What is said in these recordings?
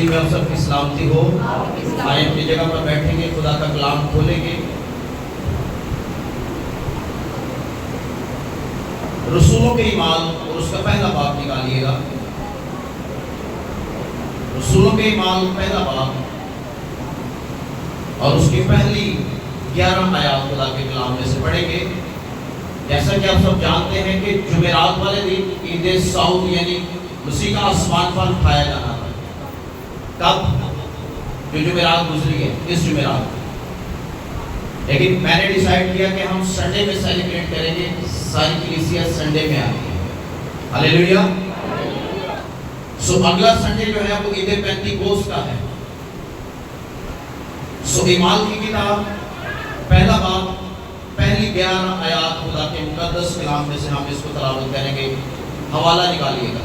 मसीह में आप सबकी सलामती हो। आए अपनी जगह पर बैठेंगे, खुदा का कलाम खोलेंगे। रसूलों के ईमान और उसका पहला बाब निकालिएगा। रसूलों के ईमान पहला बाब और उसकी पहली 11 आयत खुदा के कलाम में से पढ़ेंगे। जैसा कि आप सब जानते हैं कि जुमेरात वाले दिन ईद सऊद यानी मसीह का आसमान पर उठाया जाना था। कब? जो जुमेरात गुजरी है, इस जुमेरात। लेकिन मैंने डिसाइड किया कि हम संडे में सेलिब्रेट करेंगे। सारी कलीसिया संडे में आती है। हालेलुया। सो अगला संडे जो है वो ईद पेंतीकोस्त का है। सो ईमाल की किताब पहला बाब पहली 11 आयत खुदा के मुकद्दस कलाम में से हम इसको तलावत करेंगे। हवाला निकालिएगा।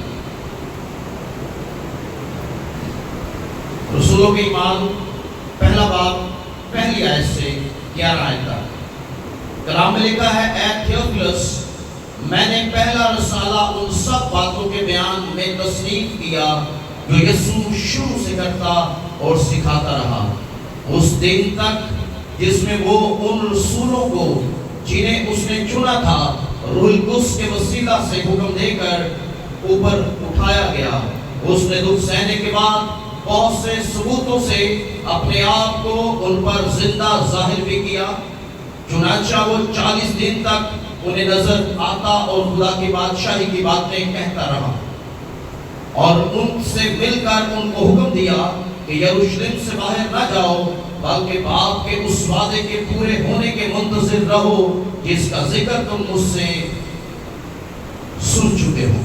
रसूलों के ईमान पहला बाब पहली आयत से 11 आयत तक कलाम में लिखा है, ए थियोफिलस, मैंने पहला रसाला उन सब बातों के बयान में तस्नीफ किया जो यीशु शुरू से करता और सिखाता रहा, उस दिन तक जिसमें वो उन रसूलों को जिन्हें उसने चुना था रूहुल कुद्स के वसीला से हुक्म देकर ऊपर उठाया गया। उसने दुख सहने के बाद बहुत से सबूतों से अपने आप को उन पर जिंदा जाहिर भी किया। चुनाचा वो 40 दिन तक उन्हें नजर आता और खुदा की बादशाही की बातें कहता रहा और उनसे मिलकर उनको हुक्म दिया कि यरूशलेम से बाहर ना जाओ, बल्कि बाप के उस वादे के पूरे होने के मुंतजिर रहो जिसका जिक्र तुम मुझसे सुन चुके हो।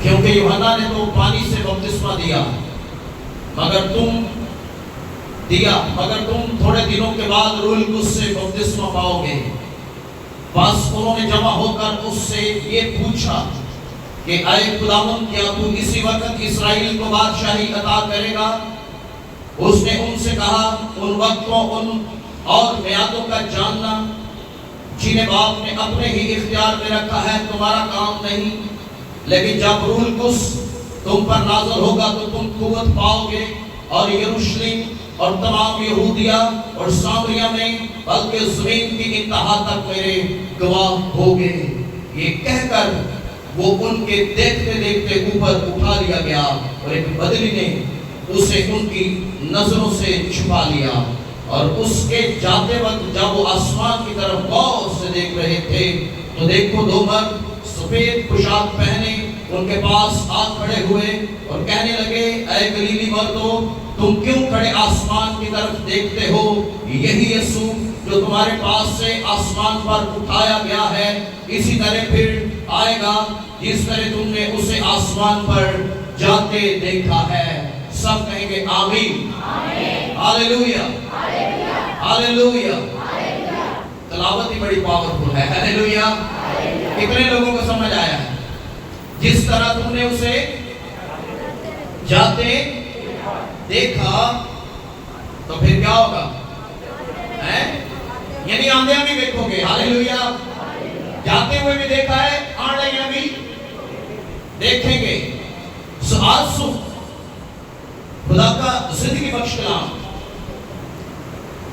क्योंकि यूहन्ना ने तो पानी से बपतिस्मा दिया, मगर तुम थोड़े दिनों के बाद रूहुल कुद्स से बपतिस्मा पाओगे। बस उन्होंने जमा होकर उससे ये पूछा कि ऐ खुदावंद, क्या तू इसी वक्त इस्राएल को बादशाही अता करेगा? उसने उनसे कहा, उन वक्तों उन और मियादों का जानना जिन्हें बाप ने अपने ही इख्तियार में रखा है तुम्हारा काम नहीं, लेकिन जब रूहुल कुद्स तुम पर नाज़िल होगा तो तुम कुव्वत पाओगे और यरूशलेम और तमाम यहूदिया और सामरिया में बल्कि ज़मीन की इंतहा तक मेरे गवाह होगे। ये कहकर वो उनके देखते देखते ऊपर उठा लिया गया और एक बदली ने उसे उनकी नजरों से छुपा लिया। और उसके जाते वक्त जब वो आसमान की तरफ गौर से देख रहे थे तो देखो दो मर्द सफेद पोशाक पहने उनके पास आ खड़े हुए और कहने लगे, ऐ गलीली मर्दों, तुम क्यों खड़े आसमान की तरफ देखते हो? यही यीशु जो तुम्हारे पास से आसमान पर उठाया गया है, इसी तरह फिर आएगा जिस तरह तुमने उसे आसमान पर जाते देखा है। सब कहेंगे आमीन, हालेलुया, हालेलुया। तलावत ही बड़ी पावरफुल है। हालेलुया। कितने लोगों को समझ आया है? जिस तरह तुमने उसे जाते देखा तो फिर क्या होगा? यानी आंधियां भी देखोगे। हालेलुया। जाते हुए भी देखा है, आंधियां भी देखेंगे। आज खुदा का जिंदगी बख्श कलाम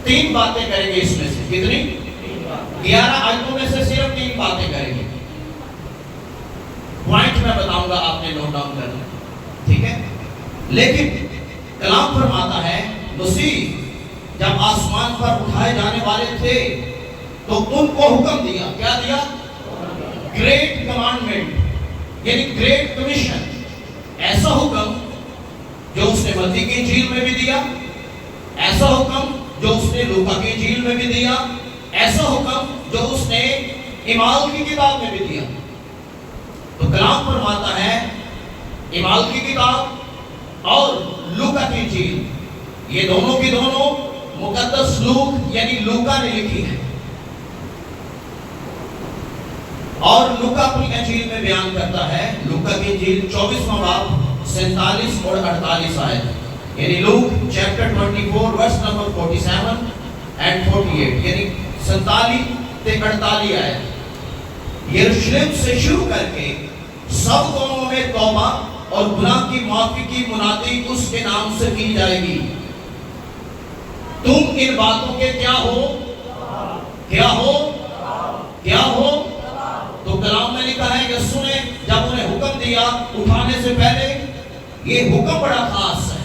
3 बातें करेंगे इसमें से। कितनी? 11 आयतों में से सिर्फ 3 बातें करेंगे। पॉइंट मैं बताऊंगा, आपने नोट डाउन करना, ठीक है? लेकिन कलाम फरमाता है मसीह जब आसमान पर उठाए जाने वाले थे तो उनको हुक्म दिया। क्या दिया? ग्रेट कमांडमेंट यानी ग्रेट कमीशन। ऐसा हुक्म जो उसने मत्ती की इंजील में भी दिया, ऐसा हुक्म जो उसने लूका की इंजील में भी दिया, ऐसा हुक्म जो उसने ईमाल की किताब में भी दिया। तो कलाम फरमाता है ईमाल की किताब और लूका की इंजील, ये दोनों की दोनों मुकद्दस लूक यानी लूका ने लिखी है। और लूका अपनी इंजील में बयान करता है, लूका की इंजील 24वां बाब 47 और 48 आयत, यानी Luke chapter 24 verse number 47 and 48, यानी 47 से 48 आयत। यरूशलेम से शुरू करके सब कौमों में तौबा और गुनाह की माफी की मुनादी उसके नाम से की जाएगी। तुम इन बातों के क्या हो, क्या हो, क्या हो? तो कलाम में लिखा है यीशु ने जब उन्हें हुक्म दिया उठाने से पहले, ये हुक्म बड़ा खास है।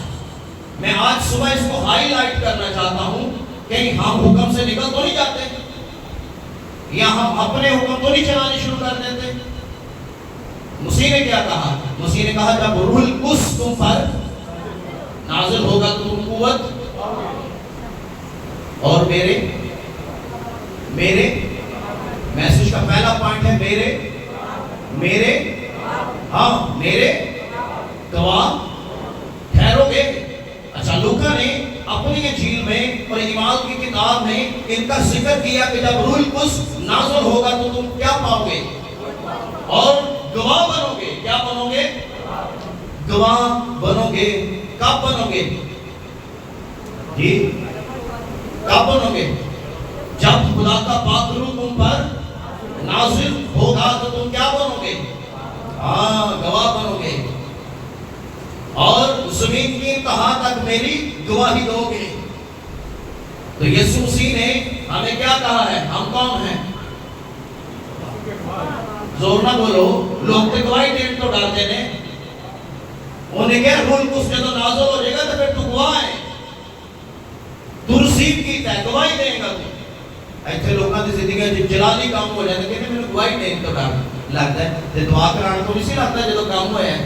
मैं आज सुबह इसको हाईलाइट करना चाहता हूं कि हम हुक्म से निकल तो नहीं जाते, या हम अपने हुक्म तो नहीं चलाने शुरू कर देते। मसीह ने क्या कहा? मसीह ने कहा जब रूहुल कुद्स तुम पर नाज़िल होगा तो तुम कुव्वत और मेरे मैसेज का पहला पॉइंट है मेरे गवाह ठहरोगे। अच्छा, लूका ने अपनी इंजील में और ईमाल की किताब में इनका जिक्र किया कि जब रूहुल कुद्स नाज़िल होगा तो तुम क्या पाओगे और गवाह बनोगे। क्या बनोगे? गवाह बनोगे। कब बनोगे जी? कब बनोगे? जब खुदा का पाक रूह तुम पर नाज़िल होगा तो तुम क्या बनोगे? गवाह बनोगे और ज़मीन की इंतहा तक मेरी गवाही दोगे। तो यीशु मसीह ने हमें क्या कहा है? हम कौन हैं? जोर ना बोलो, लोग तो गवाही देने तो डरते ने। उन्हें क्या रूहुल कुद्स जब नाज़िल हो जाएगा तो फिर तू गवाह है, तू रसीद कीता है, गवाही देगा तू। ऐसे लोगों की जिंदगी में जलाली काम हो जाता है कि मैंने गवाही देने तो डर लगता है, ते दुआ कराने तो नहीं लगता जो काम होया है,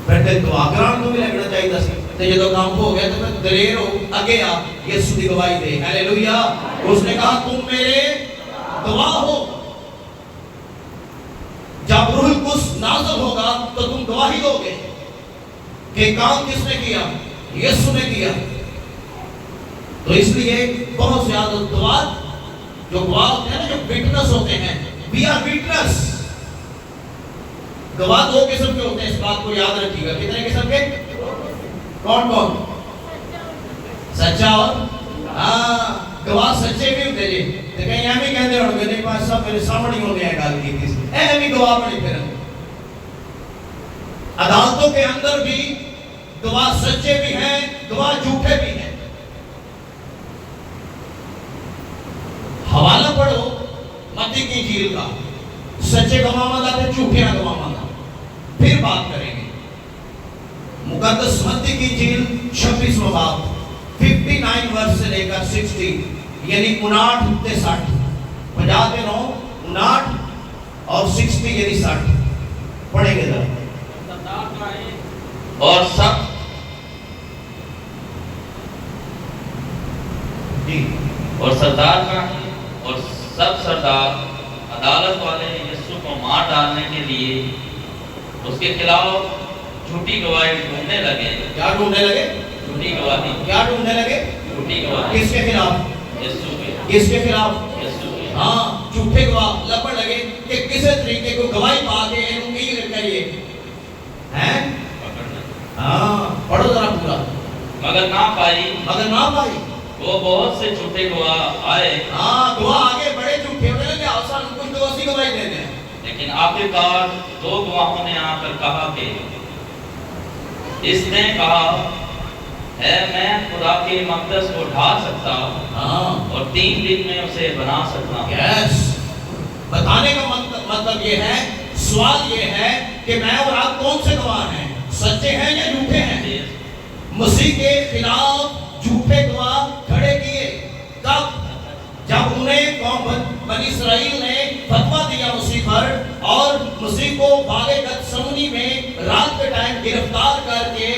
फिर ते दुआ कराने तो भी लगना चाहिए सी। ते जो काम हो गया तो फिर दलेर हो आगे आ यीशु की गवाही दे। हालेलुया। उसने कहा तुम मेरे गवाह हो। जब रूहुल कुद्स नाज़िल होगा तो तुम गवाही दोगे कि काम किसने किया? यीशु ने किया। तो इसलिए बहुत ज्यादा गवाह जो गवाह होते हैं ना, जो विटनेस होते हैं, वी आर विटनेस। गवाह दो किस्म के होते हैं, इस बात को याद रखिएगा। कितने किस्म के? कौन कौन? सच्चा और गवाह सच्चे भी होते जी। तो कहीं एम ही कहते होंगे नहीं पास सब मेरे सामने होने है गल की थी, एम ही गवाह बने। फिर अदालतों के अंदर भी गवाह सच्चे भी हैं, गवाह झूठे भी हैं। हवाला पढ़ो मत्ती की इंजील का, सच्चे गवाह दा झूठे गवाह दा, फिर बात करेंगे। मुकद्दस मत्ती की इंजील 26वां बाब 59 वर्ष से लेकर 60 यानी 59 से 60, 50 के 9 59 और 60 यानी 60 पढ़ेंगे जरा। और सब जी और सरदार का और सब सरदार अदालत वाले यीशु को मार डालने के लिए उसके खिलाफ झूठी गवाही ढूंढने लगे। क्या ढूंढने लगे? झूठी गवाही। क्या ढूंढने लगे? झूठी गवाही। किसके खिलाफ? यीशु के। किसके खिलाफ? यीशु के। हाँ, झूठे गवाह लपड़ लगे कि किसी तरीके को गवाही पा के इनको की करिए हैं। हाँ, पढ़ो जरा पूरा। मगर ना पाई वो बहुत से झूठे गवाह आए। हाँ, गवाह आगे बड़े झूठे होने लगे, आसान कुछ तो वैसी गवाही देते हैं। लेकिन आखिरकार दो गवाहों ने आकर कहा कि इसने कहा है मैं खुदा के मक़दस को ढा सकता और 3 दिन में उसे बना सकता हूँ। यस, बताने का मतलब ये है, सवाल ये है कि मैं और आप कौन से गवाह हैं, सच्चे हैं या झूठे हैं? मसीह के खिलाफ झूठे गवाह खड़े किए कब? जब उन्हें कौम बनी इस्राइल ने फतवा दिया मसीह पर और मसीह को बागे गतसमनी में रात के टाइम गिरफ्तार करके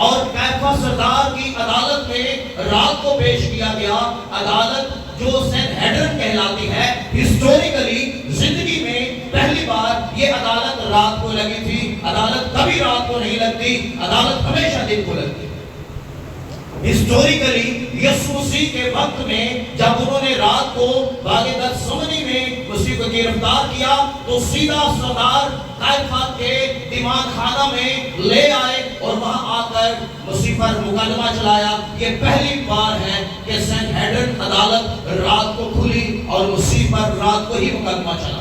और कैफा सरदार की अदालत में रात को पेश किया गया। अदालत जो सैनहेड्रिन कहलाती है, हिस्टोरिकली जिंदगी में पहली बार ये अदालत रात को लगी थी। अदालत कभी रात को नहीं लगती, अदालत हमेशा दिन को लगती। हिस्टोरिकली यीशु मसीह के वक्त में जब उन्होंने रात को बागे गतसमनी में मसीह को गिरफ्तार किया तो सीधा सरदार कैफा के दीवान खाना में ले आए और वहां आकर मसीह पर मुकदमा चलाया। ये पहली बार है कि सैनहेड्रिन अदालत रात को खुली और मसीह पर रात को ही मुकदमा चला।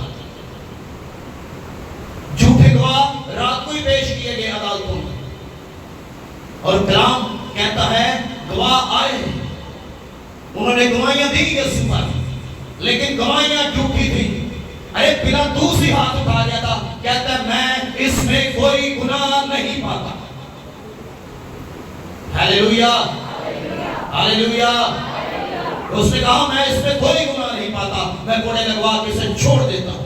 झूठे रात को ही पेश किए गए अदालतों में। और कलाम कहता है गवाह आए, उन्होंने गवाहियां दी यीशु पर, लेकिन गवाहियां झूठी थी। अरे पिलातूस ही हाथ उठा गया था, कहता है मैं इसमें कोई गुनाह नहीं पाता। Hallelujah, hallelujah. उसने कहा मैं इसमें कोई गुनाह नहीं पाता, मैं कोड़े लगवा के इसे छोड़ देता हूं।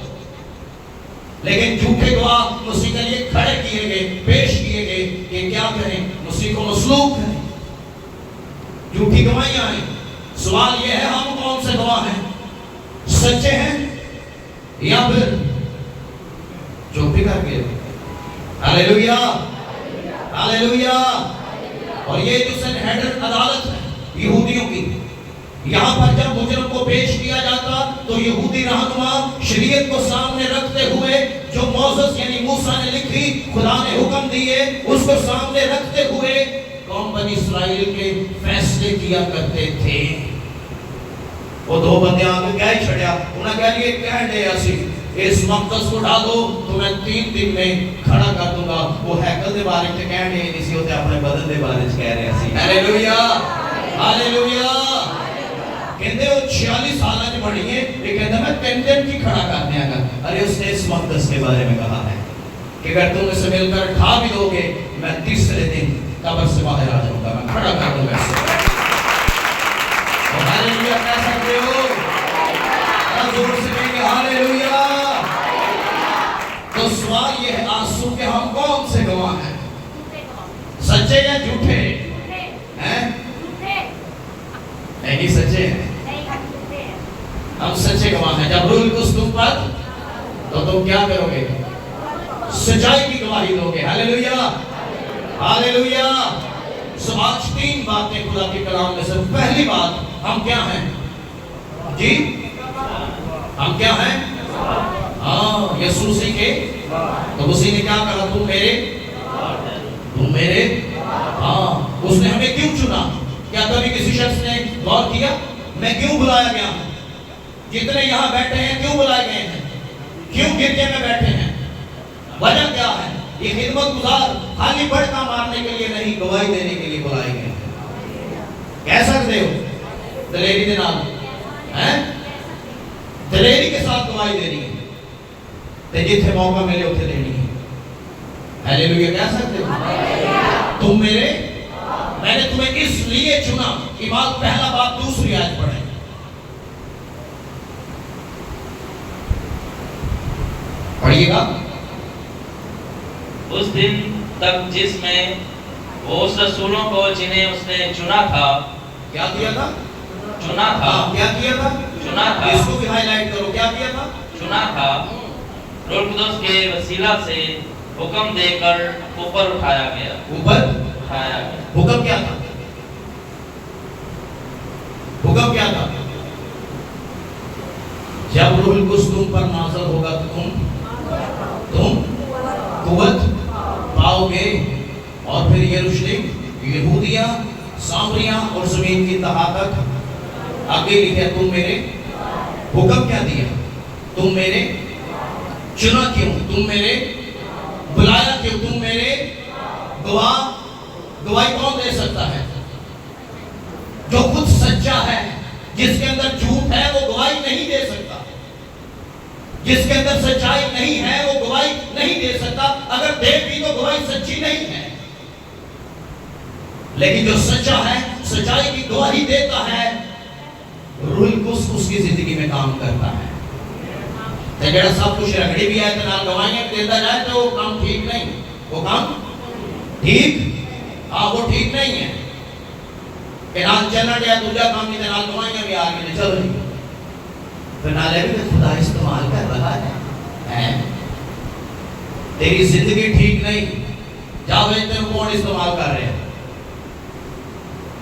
लेकिन झूठे गवाह मसीह के लिए खड़े किए गए, पेश किए गए कि क्या करें, मसीह को मसलूब करें। झूठी गवाहियां आई। सवाल यह है हम कौन से गवाह हैं? सच्चे हैं या फिर चुप्पी करके? Hallelujah, hallelujah. और ये जो सनहेड्रिन अदालत है यहूदियों की, यहाँ पर जब मुजरिम को पेश किया जाता तो यहूदी रहनुमा शरीयत को सामने रखते हुए जो मोसेस यानी मूसा ने लिखी, खुदा ने हुक्म दिए, उसको सामने रखते हुए कौम बनी इस्राएल के फैसले किया करते थे। वो दो बंदे आके क्या ही छड़िया, उन्हें कह लिए कह दे असी इस मकदस को ढा दो तो मैं 3 दिन में खड़ा कर दूंगा। वो हैकल के बारे में कह नहीं इसी होते अपने बदन के बारे में कह रहे सी। Hallelujah, hallelujah. कहते वो 46 साल की बनी है, ये कहता मैं 3 दिन की खड़ा करने आगा। अरे उसने इस मकदस के बारे में कहा है कि अगर तुम इसे मिलकर खा भी दोगे मैं तीसरे दिन कब्र से बाहर आ जाऊंगा, मैं खड़ा कर दूंगा इसे। हालेलुया कह सकते हो? जोर से कहेंगे हालेलुया। तो सवाल ये है आंसू के हम कौन से गवाह हैं? सच्चे या झूठे? हैं? नहीं सच्चे हैं, हम सच्चे गवाह हैं। जब रूल कुछ तुम पर तो तुम क्या करोगे? सच्चाई की गवाही दोगे। Hallelujah, hallelujah. सो आज 3 बातें खुदा के कलाम में से। पहली बात, हम क्या हैं जी? हम क्या हैं? हाँ, यीशु मसीह के। तो उसी ने क्या कहा? तुम मेरे। हाँ, उसने हमें क्यों चुना? क्या कभी किसी शख्स ने गौर किया मैं क्यों बुलाया गया हूं? जितने यहां बैठे हैं क्यों बुलाए गए हैं? क्यों गिरजे में बैठे हैं? वजह क्या है? ये खिदमत गुजार खाली बड़का मारने के लिए नहीं, गवाही देने के लिए बुलाए गए हैं। कह सकते हो दलेरी के नाम हैं? दलेरी के साथ गवाही देनी है, ते जिथे मौका मिले उसे देनी है। हालेलुया कह सकते हो? तुम मेरे, मैंने तुम्हें इसलिए चुना। कि बात पहला बात, दूसरी आयत पढ़े। पढ़िएगा। उस दिन तक जिसमें वो उस रसूलों को जिन्हें उसने चुना था। क्या किया था? चुना था। क्या किया था? चुना था। इसको भी हाईलाइट करो, क्या किया था? चुना था। रूह कुदस के वसीला से हुक्म देकर ऊपर उठाया गया। ऊपर उठाया गया। हुक्म क्या था? हुक्म क्या था? जब रूह कुछ तुम पर नाज़िल होगा तो तुम कुव्वत पाओगे। और फिर यरूशलेम, यहूदिया, सामरिया और जमीन की तहा तक आगे लिखे तुम मेरे। हुक्म क्या दिया? तुम मेरे। चुना क्यों? तुम मेरे। बुलाया क्यों? तुम मेरे गवाह। गवाही कौन दे सकता है? जो खुद सच्चा है। जिसके अंदर झूठ है वो गवाही नहीं दे सकता। जिसके अंदर सच्चाई नहीं है वो गवाही नहीं दे सकता। अगर दे भी तो गवाही सच्ची नहीं है। लेकिन जो सच्चा है, सच्चाई की गवाही देता है, रूह कुछ उसकी जिंदगी में काम करता है। तो जरा सब कुछ रगड़ी भी आए तो नाल गवाहियां देता जाए तो वो काम ठीक नहीं। वो काम ठीक, हाँ वो ठीक नहीं है कि नाल चलना गया दूसरा काम नहीं, नाल गवाहियां भी आ गई चल रही, तो नाले भी खुदा इस्तेमाल कर रहा है। तेरी जिंदगी ठीक नहीं, जाओ तेरे कौन इस्तेमाल कर रहे हैं।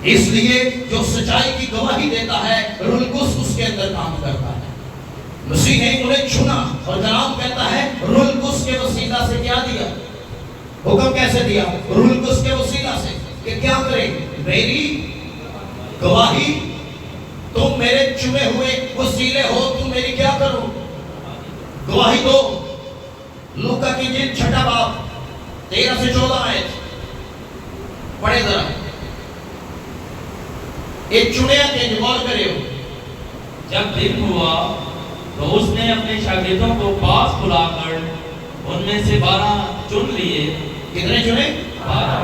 इसलिए जो सच्चाई की गवाही देता है, रूह कुछ उसके अंदर काम करता है। मसीह ने उन्हें चुना और कलाम कहता है रूह कुछ के वसीला से क्या दिया? हुक्म कैसे दिया? रूह कुछ के वसीला से कि क्या करें? मेरी गवाही। तुम मेरे चुने हुए वसीले हो, तुम मेरी क्या करो? गवाही दो। लूका की जिल्द 6 बाब 13 से 14 आयत पढ़े जरा। एक चुनिया के गौर करियो। जब दिन हुआ तो उसने अपने शागिर्दों को पास बुलाकर उनमें से 12 चुन लिए। कितने चुने? 12।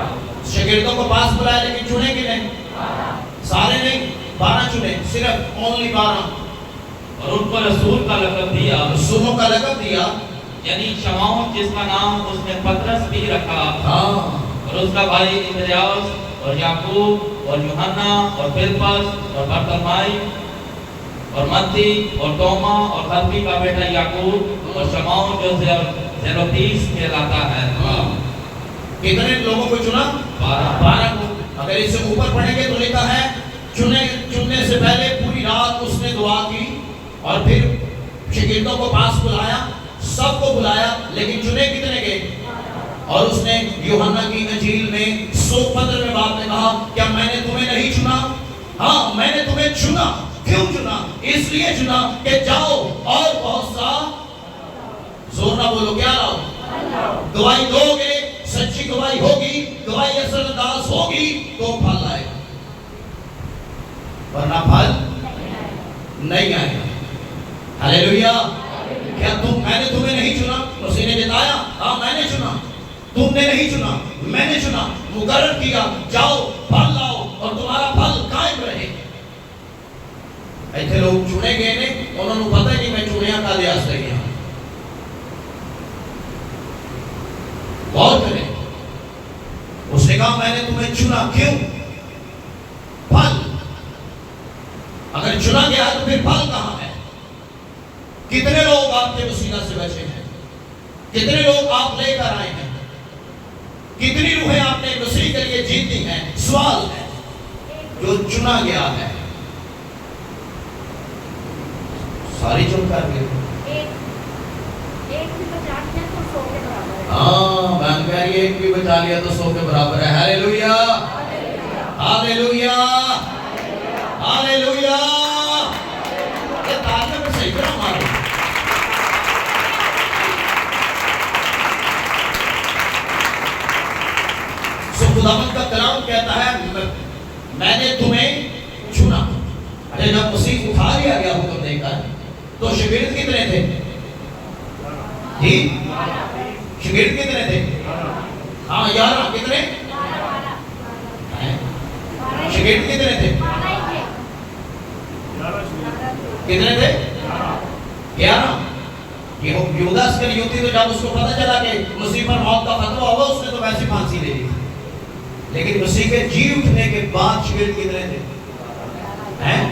शागिर्दों को पास बुलाया, लेकिन चुने कि नहीं? सारे नहीं, 12 चुने, सिर्फ ओनली 12। और उनको रसूल का लक़ब दिया। रसूलों का लक़ब दिया, यानी शमौन, जिसका नाम उसने पतरस भी रखा। और उसका भाई इंद्रियास और याकूब और यूहन्ना और फिलिप्पस और बरतलमाई और मत्ती और तोमा और हल्फी का बेटा याकूब और शमौन जो जेलोतीस कहलाता है। कितने लोगों को चुना? 12 को। अगर इससे ऊपर पढ़ेंगे तो लिखा है चुनने से पहले पूरी रात उसने दुआ की और फिर शागिर्दों को पास बुलाया, सबको बुलाया, लेकिन चुने कितने के? और उसने यूहन्ना की इंजील में 115वें बाब में कहा, क्या मैंने तुम्हें नहीं चुना? हाँ, मैंने तुम्हें चुना। क्यों चुना? इसलिए चुना कि जाओ और बहुत सा, जोर ना बोलो, क्या लाओ? गवाही दोगे, सच्ची गवाही होगी, गवाही असरअंदाज होगी तो फल आएगा, वरना फल नहीं आएगा। हालेलुया। क्या मैंने तुम्हें नहीं चुना? मसीह ने बताया, हाँ मैंने चुना। तुमने नहीं चुना, मैंने चुना, मुकर्रर किया, जाओ फल लाओ और तुम्हारा फल कायम रहे। ऐसे लोग चुने गए ने, उन्होंने पता नहीं मैं चुनिया का लिहाज से गया। गौर करें, उसने कहा मैंने तुम्हें चुना। क्यों? फल। अगर चुना गया तो फिर फल कहां है? कितने लोग आपके वसीला से बचे हैं? कितने लोग आप लेकर आए हैं? कितनी रूहें आपने मसीह के लिए जीती हैं? सवाल है। जो चुना गया है, सारी चुन कर गए। एक भी बचा लिया तो 100 के बराबर है। हाँ, बहन कह रही है एक भी बचा लिया तो 100 के बराबर है। Hallelujah, hallelujah, hallelujah. ये तालियां में सही तरह मारो। खुदावंद का कलाम कहता है मैंने तुम्हें चुना। अरे जब मसीह उठा लिया गया हुक्म देकर, तो शागिर्द कितने थे? जी, शागिर्द कितने थे? हाँ 11। कितने? शागिर्द कितने थे? कितने थे? 11। यहूदा इस्करियोती तो जब उसको पता चला कि मसीह पर मौत का फतवा होगा, उसने तो वैसे फांसी ले ली। लेकिन मसीह के जी उठने के बाद शागिर्द कितने थे? हैं?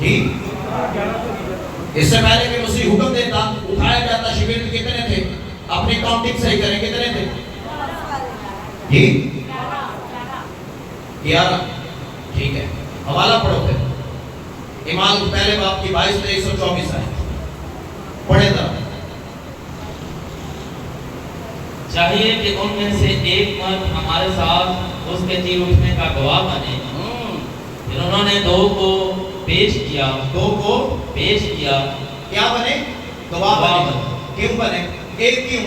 जी, इससे पहले कि मसीह हुक्म देता, उठाया जाता, शागिर्द कितने थे? अपनी काउंटिंग सही करें, कितने थे? जी 11। ठीक है, हवाला पढ़ो फिर। ईमान पहले बाब की 22 से 124 है, पढ़े जरा। चाहिए कि उनमें से एक मर्द हमारे साथ उसके जी उठने का गवाह बने। फिर उन्होंने 2 को पेश किया। 2 को पेश किया। क्या बने? गवाह बने। क्यों बने? एक क्यों?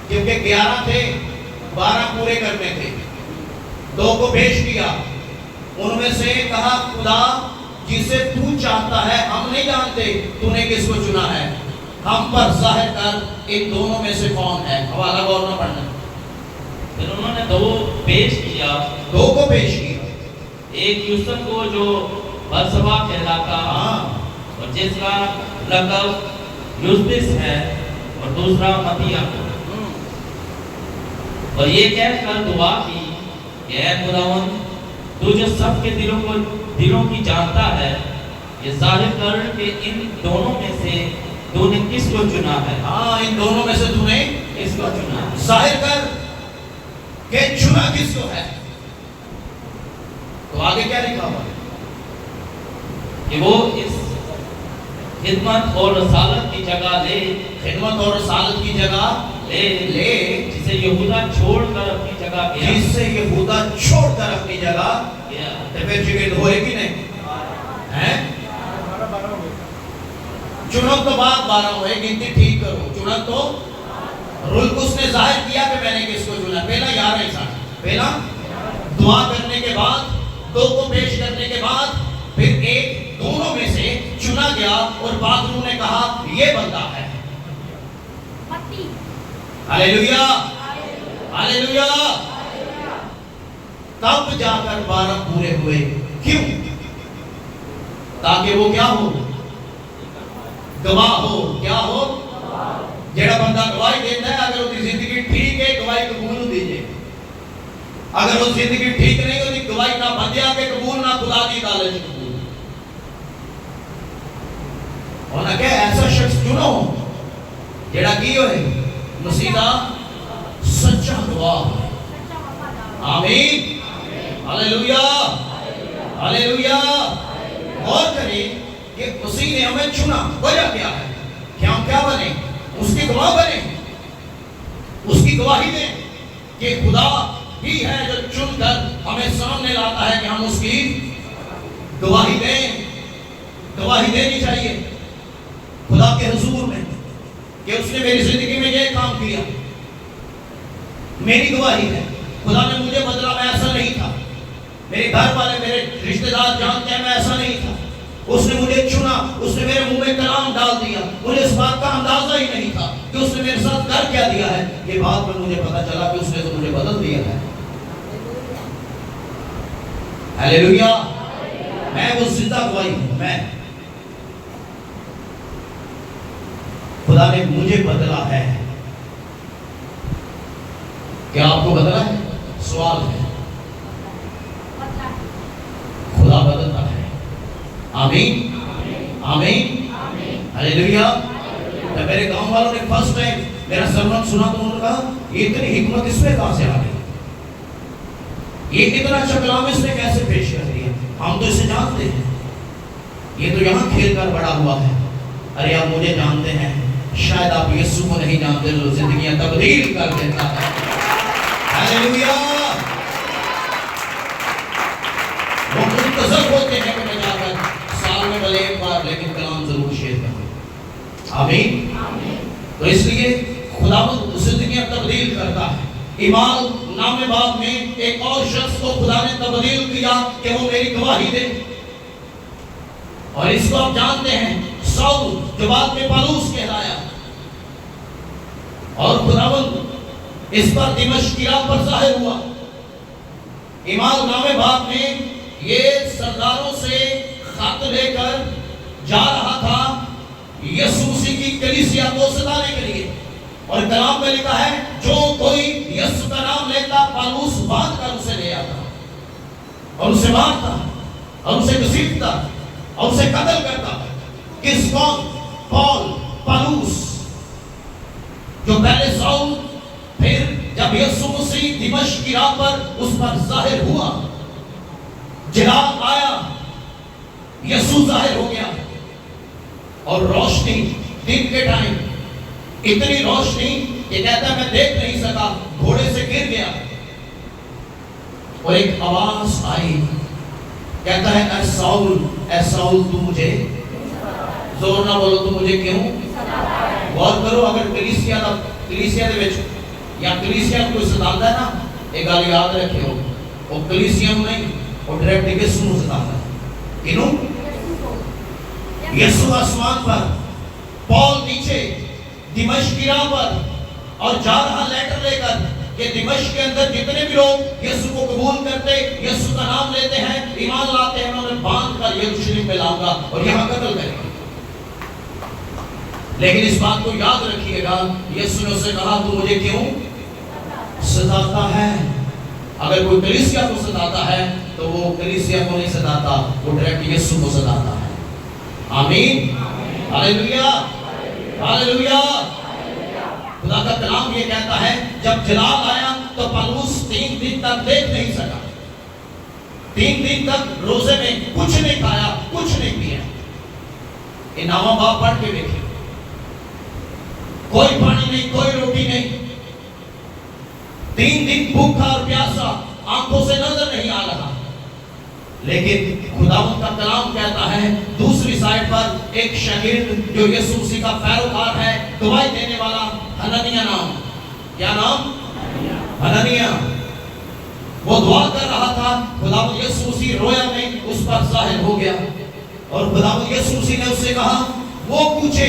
क्योंकि 11 थे, 12 पूरे करने थे। 2 को पेश किया। उनमें से कहा, खुदा जिसे तू चाहता है, हम नहीं जानते तूने किसको चुना है, हम पर जाहिर कर इन दोनों में से कौन है। हवाला गौर ना पढ़ना। फिर उन्होंने 2 पेश किया। 2 को पेश किया। एक यूसुफ को जो बरसबा कहलाता, और जिसका लक़ब यूसुफ है, और दूसरा मतिया को। और ये कहकर दुआ की कि ऐ खुदावंद, तू जो सबके दिलों की जानता है, ये जाहिर कर कि इन दोनों में से तूने किसको चुना है। हाँ, इन दोनों में से तूने किसको चुना है? जाहिर कर के चुना किसको है। तो आगे क्या लिखा हुआ? कि वो इस खिदमत और रसालत की जगह ले। खिदमत और रसालत की जगह ले जिसे यहूदा छोड़कर अपनी जगह गया। जिससे यहूदा छोड़कर अपनी जगह गया। तो फिर शागिर्द होए कि नहीं? हैं? चुनक तो बात 12 हुए, गिनती ठीक करो। चुनक तो रूल को उसने जाहिर किया कि मैंने किसको चुना। पहला यार ऐसा, पहला दुआ करने के बाद, दो को पेश करने के बाद, फिर एक दोनों में से चुना गया और बादरू ने कहा ये बंदा है। Hallelujah, hallelujah. तब जाकर 12 पूरे हुए। क्यों? ताकि वो क्या हो? गवाह हो। क्या हो? जेड़ा बंदा गवाही देता है, अगर उसकी जिंदगी ठीक है गवाही कबूल दीजिए, अगर वो जिंदगी ठीक नहीं होती गवाही ना बंदिया के कबूल ना खुदा दी दालच कबूल। और ना क्या ऐसा शख्स चुनो जेड़ा की होए मसीह दा सच्चा गवाह। आमीन, हालेलुया, हालेलुया। और करें कि मसीह ने हमें चुना, वजह क्या है कि हम क्या बने? उसके गवाह बने, उसकी गवाही दें कि खुदा ही है जो चुनकर हमें सामने लाता है कि हम उसकी गवाही दें। गवाही देनी चाहिए खुदा के हुजूर में कि उसने मेरी जिंदगी में ये काम किया, मेरी गवाही है। खुदा ने मुझे बदला, मैं ऐसा नहीं था। मेरे घर वाले, मेरे रिश्तेदार जानते हैं मैं ऐसा नहीं था। उसने मुझे चुना, उसने मेरे मुंह में कलाम डाल दिया। मुझे इस बात का अंदाजा ही नहीं था कि उसने मेरे साथ कर क्या दिया है। ये बात पर मुझे पता चला कि उसने तो मुझे बदल दिया है। हालेलुया। मैं वो जिंदा गवाही हूं। मैं, खुदा ने मुझे बदला है। क्या आपको बदला है? सवाल है। खुदा बदलता है। आमीन, आमीन, हालेलुया। जब मेरे गांव वालों ने फर्स्ट टाइम मेरा सरमन सुना तो उन्होंने कहा ये इतनी हिकमत इसमें कहां से आ गई, ये इतना अच्छा कलाम इसने कैसे पेश कर दिया। हम तो इसे जानते हैं, ये तो यहाँ खेल कर बड़ा हुआ है। अरे आप मुझे जानते हैं, शायद आप यीशु को नहीं जानते जो जिंदगियां तब्दील कर देता है। हालेलुया। वो मुंतज़र होते हैं कि मैं जाकर साल में भले एक बार लेकिन कलाम जरूर शेयर करूं। आमीन। तो इसलिए खुदावंद जिंदगियां तब्दील करता है। इमाल नाम बाप में एक और शख्स को खुदा ने तब्दील किया कि वो मेरी गवाही दे। और इसको आप जानते हैं, साउल जो बाद में पालूस कहलाया, और खुदावंद इस पर दिमश्क की राह पर जाहिर हुआ। इमाल नाम बाप में ये सरदारों से खत लेकर जा रहा था यीशु मसीह की कलीसिया को सताने के लिए। और कलाम में लिखा है जो कोई यीशु का नाम लेता पालूस बांध कर उसे ले आता और उसे मारता और उसे घसीटता और उसे कत्ल करता। किस कौन? पौल, पालूस, जो पहले साउल, फिर जब यीशु मसीह दिमश्क की राह पर उस पर जाहिर हुआ, जिलाल आया, यीशु जाहिर हो गया। और रोशनी दिन के टाइम इतनी रोशनी कि कहता मैं देख नहीं सका, घोड़े से गिर गया। और एक आवाज आई, कहता है ऐ साउल तू मुझे, जोर ना बोलो, तू मुझे क्यों? गौर करो, अगर कलीसिया दे विच या कलीसिया कोई सतांदा है ना, एक गल याद रखियो, वो कलीसिया नहीं, वो डायरेक्ट यीशु ਨੂੰ सतांदा है। किनू? यीशु आसमान पर, पौल नीचे दिमश्क की राह पर, और जा रहा लेटर लेकर कि दिमश्क के अंदर जितने भी लोग यीशु को कबूल करते, यीशु का नाम लेते हैं, ईमान लाते हैं, मैं उन्हें बांध कर यरूशलेम में लाऊंगा और यहाँ कत्ल करेंगे। लेकिन इस बात को याद रखिएगा, यीशु ने उससे कहा तू मुझे क्यों सताता है? अगर कोई कलीसिया को सताता है तो वो कलीसिया को नहीं सताता, वो डायरेक्ट यीशु को सताता है। आमीन, हालेलुया, हालेलुया। खुदा का कलाम ये कहता है जब जलाल आया तो पौलुस 3 दिन तक देख नहीं सका। 3 दिन तक रोजे में कुछ नहीं खाया, कुछ नहीं पिया। इनामा बाप पढ़ के देखे, कोई पानी नहीं, कोई रोटी नहीं। 3 दिन भूखा और प्यासा, आंखों से नजर नहीं आ रहा। लेकिन खुदावंद का कलाम कहता है दूसरी साइड पर एक शागिर्द जो यीशु मसीह का पैरोकार है, गवाही देने वाला, हननिया नाम, क्या नाम? हननिया। वो दुआ कर रहा था, खुदावंद यीशु मसीह रोया में उस पर ज़ाहिर हो गया और खुदावंद यीशु मसीह ने उससे कहा, वो पूछे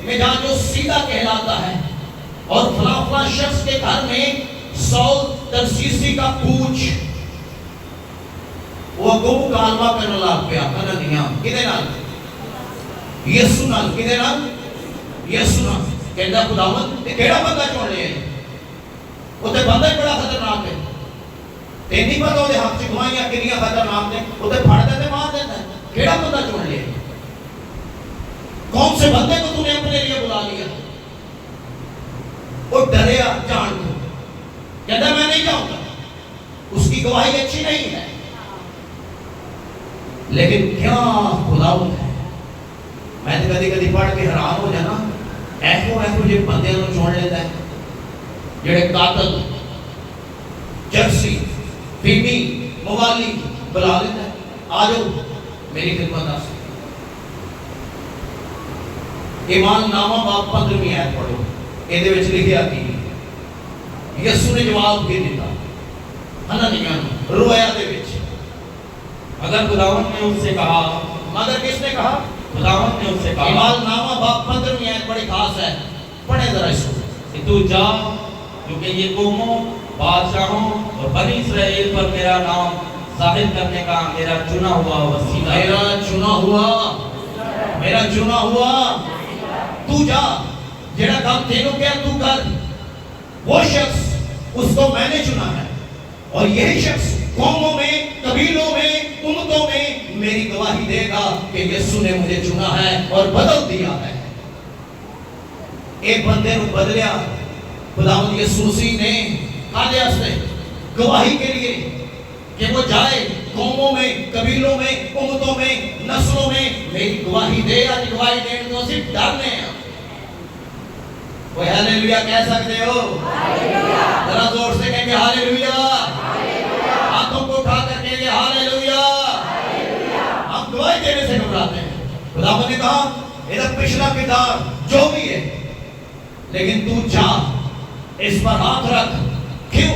में जहाँ जो सीधा कहलाता है और फला शख्स के घर में सौल तर्सीसी का पूछ वो अगों कालवा करने लग गया। हननिया किदे नाल? यीशु नाल। किदे नाल? यीशु नाल। कहता खुदावंद ये केड़ा बंदा चुन लिया? उते बंदा ही बड़ा खतरनाक है। ते नहीं पता ਉਹਦੇ ਹੱਥ 'ਚ ਗਵਾਹੀਆਂ ਕਿੰਨੀਆਂ खतरनाक ਨੇ। उते फड़ देते मार देता है। केड़ा बंदा चुन लिया? कौन से बंदे को तूने अपने लिए बुला लिया? वो डरेया जान को, कहता मैं नहीं जाऊंगा, उसकी गवाही अच्छी नहीं है। लेकिन क्या खुदावंद है। मैं तो कभी पढ़ के हैरान हो जाना, ऐसो जे बंदे को चुन लेता है जेड़े कातल, जर्सी, फिल्मी, मवाली बुला लेता है, आ जाओ मेरी खिदमत आ। ईमान नामा बाप 15वीं आयत पढ़ो, ਇਹਦੇ ਵਿੱਚ ਲਿਖਿਆ ਕਿ ਯਿਸੂ ਨੇ ਜਵਾਬ ਕੀ ਦਿੱਤਾ हननिया ਨੂੰ रोया ਦੇ ਵਿੱਚ। अगर खुदावंद ने उससे कहा, मगर किसने कहा? खुदावंद ने उससे कहा, ईमान नामा बाप 15वीं आयत बड़ी खास है, पढ़े जरा इसको। कि तू जा, क्योंकि ये कौमों, बादशाहों और बनी इस्राएल पर मेरा नाम जाहिर करने का मेरा चुना हुआ वसीला है। मेरा चुना हुआ तू जा, जेड़ा काम तेनों क्या तू कर। वो शख्स उसको मैंने चुना है और यही शख्स कौमों में, कबीलों में, उम्मतों में मेरी गवाही देगा कि यीशु ने मुझे चुना है और बदल दिया है। एक बंदे को बदलिया खुदावंद यीशु मसीह ने काले वास्ते गवाही के लिए कि वो जाए कौमों में, कबीलों में, उम्मतों में, नस्लों में मेरी गवाही दे। आज गवाही देने तो सिर्फ डरने हैं। कोई हालेलुया कह सकते हो? जरा जोर से कहेंगे हालेलुया। हाथों को उठा कर कहेंगे हालेलुया। हम गवाही देने से घबराते हैं। खुदावंद ने कहा इधर पिछला किरदार जो भी है, लेकिन तू जा, इस पर हाथ रख। क्यों?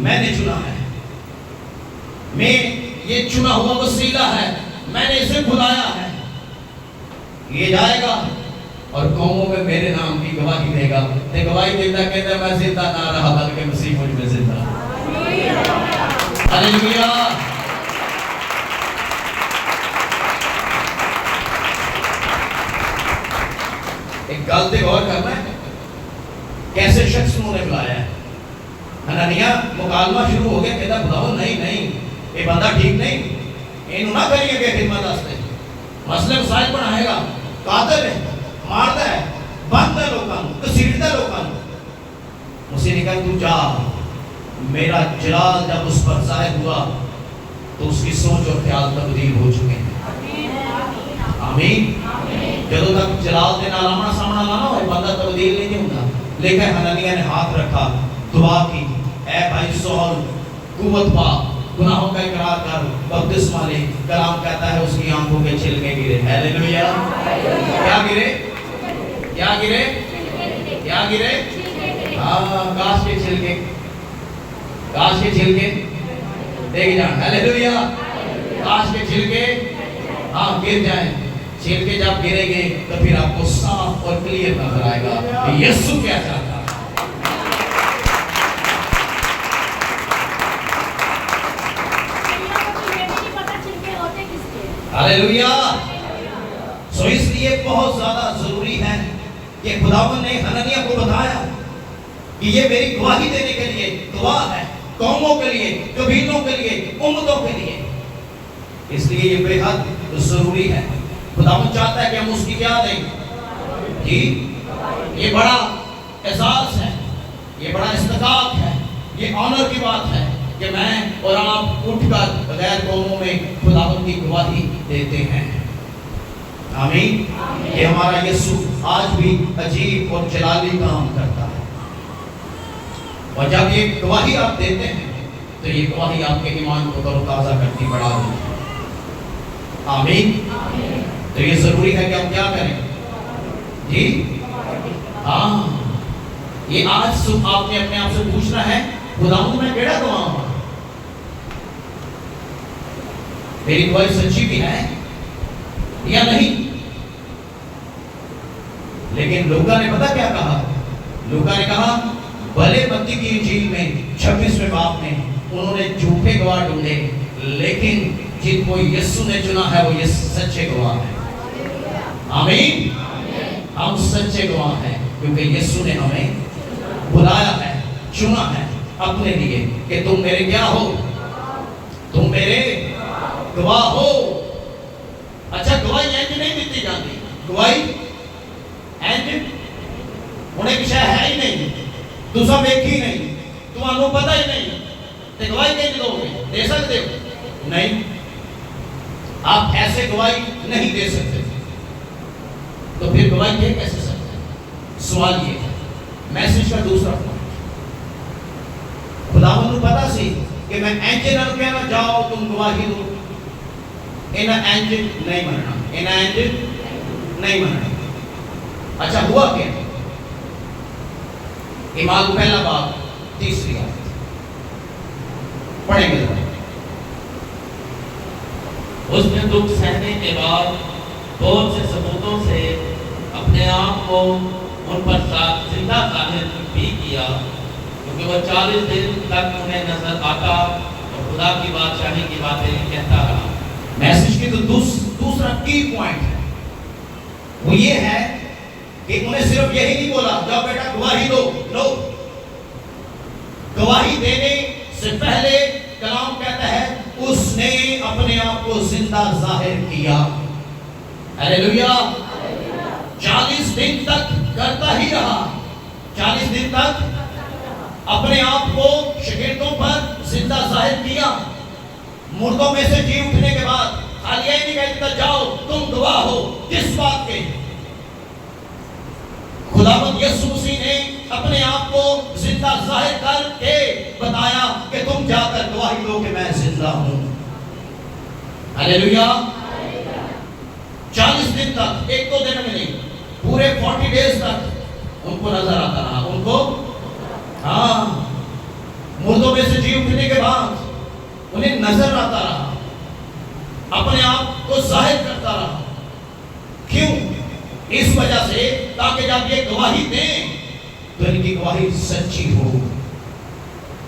मैंने चुना है, मैं ये चुना हुआ वसीला है, मैंने इसे बुलाया है। ये जाएगा और कौमों में मेरे नाम की गवाही देगा। ते गवाही देता कहता मैं जिंदा ना रहा बल्कि मसीह मुझ में जिंदा। हालेलुया। एक गल पे गौर करना है, कैसे शख्स उन्होंने बुलाया है। हननिया मुकालमा शुरू हो गया, कहता खुदावंद नहीं ये बंदा ठीक नहीं, इन्हों ना करिए कि खिदमत वास्ते मसले मसाइल बनाएगा, कातिल है, मारता है, बंद है लोगों को, घसीटता लोगों को। उसे ने कहा तू जा, मेरा जलाल जब उस पर जाहिर हुआ तो उसकी सोच और ख्याल तब्दील हो चुके हैं। आमीन। जब तक जलाल के नाल आमना सामना ना हो बंदा तब्दील नहीं होता। लेकिन हननिया ने हाथ रखा, दुआ की, ऐ भाई सौल कुव्वत पा, गुनाहों का इकरार कर, बपतिस्मा ले। कलाम कहता है उसकी आंखों के छिलके गिरे। हालेलुया। क्या गिरे? क्या गिरे? क्या गिरे? हाँ, काश के छिलके, काश के छिलके देख जाए। हालेलुया। काश के छिलके हाँ गिर जाए। छिलके जब गिरेंगे तो फिर आपको साफ और क्लियर नजर आएगा कि यीशु क्या चाहता है। हालेलुया। सो इसलिए बहुत ज्यादा जरूरी है कि खुदावंद ने हननिया को बताया कि ये मेरी गवाही देने के लिए गवाह है, कौमों के लिए, कबीलों के लिए, उम्मतों के लिए। इसलिए ये बेहद जरूरी है। खुदावंद चाहता है कि हम उसकी क्या दें जी। ये बड़ा एहसास है, ये बड़ा इस्तिकाक है, ये ऑनर की बात है कि मैं और आप उठकर गैर कौमों में खुदावंद की गवाही देते हैं। आमीन। ये हमारा यीशु आज भी अजीब और जलाली काम करता है। और जब ये गवाही आप देते हैं तो ये गवाही आपके ईमान को तरोताजा करती, बढ़ा देती है। आमीन। तो ये जरूरी है कि हम क्या करें जी। हाँ, ये आज सुबह आपने अपने आप से पूछना है, खुदावंद मैं केड़ा गवाह हां, मेरी गवाही सच्ची भी है या नहीं। लेकिन लूका ने पता क्या कहा? लूका ने कहा भले मत्ती की इंजील में 26वें बाब में उन्होंने झूठे गवाह ढूंढे, लेकिन जिनको यीशु ने चुना है वो ये सच्चे गवाह हैं। आमीन। हम सच्चे गवाह हैं क्योंकि यीशु ने हमें बुलाया है, चुना है अपने लिए कि तुम मेरे क्या हो, तुम मेरे गवाह हो। अच्छा, गवाही इंज नहीं दी जाती, गवाही इंज उन्हें किसी है ही नहीं, तुसा वेखी नहीं, तुम्हानू पता ही नहीं, ते गवाही कैसे दोगे? दे सकते हो? नहीं, आप ऐसे गवाही नहीं दे सकते। तो फिर गवाही दे कैसे सकते? सवाल ये है। मैसेज का दूसरा पॉइंट, खुदावंद को पता सी कि मैं इंज ना कहना जाओ तुम गवाही दो, इन्हें इंज नहीं मनना, इन्हें इंज नहीं मनना। अच्छा, हुआ क्या? ईमान पहला बाब 3 आयत पढ़ेंगे जरा। उसने दुख सहने के बाद बहुत से सबूतों से अपने आप को उन पर जिंदा जाहिर भी किया, क्योंकि वह 40 दिन तक उन्हें नजर आता और खुदा की बादशाही की बातें कहता रहा। मैसेज की तो दूसरा की पॉइंट है, वो ये है कि उन्हें सिर्फ यही नहीं बोला जाओ बेटा गवाही दो, लो, गवाही देने से पहले कलाम कहता है उसने अपने आप को जिंदा जाहिर किया। हालेलुया। 40 दिन तक करता ही रहा, 40 दिन तक अपने आप को शागिर्दों पर जिंदा जाहिर किया। मुर्दों में से जी उठने के बाद खाली यही नहीं कहता जाओ तुम गवाह हो, किस बात के? खुदावंद यीशु मसीह ने अपने आप को जिंदा जाहिर करके बताया कि तुम जाकर गवाही दो कि मैं जिंदा हूं। हालेलुया। 40 दिन तक, एक दो दिन में नहीं, पूरे 40 डेज तक उनको नजर आता रहा, उनको मुर्दों में से जी उठने के बाद उन्हें नजर आता रहा, अपने आप को जाहिर करता रहा। क्यों? इस वजह से ताकि जब ये गवाही दें तो इनकी गवाही सच्ची हो।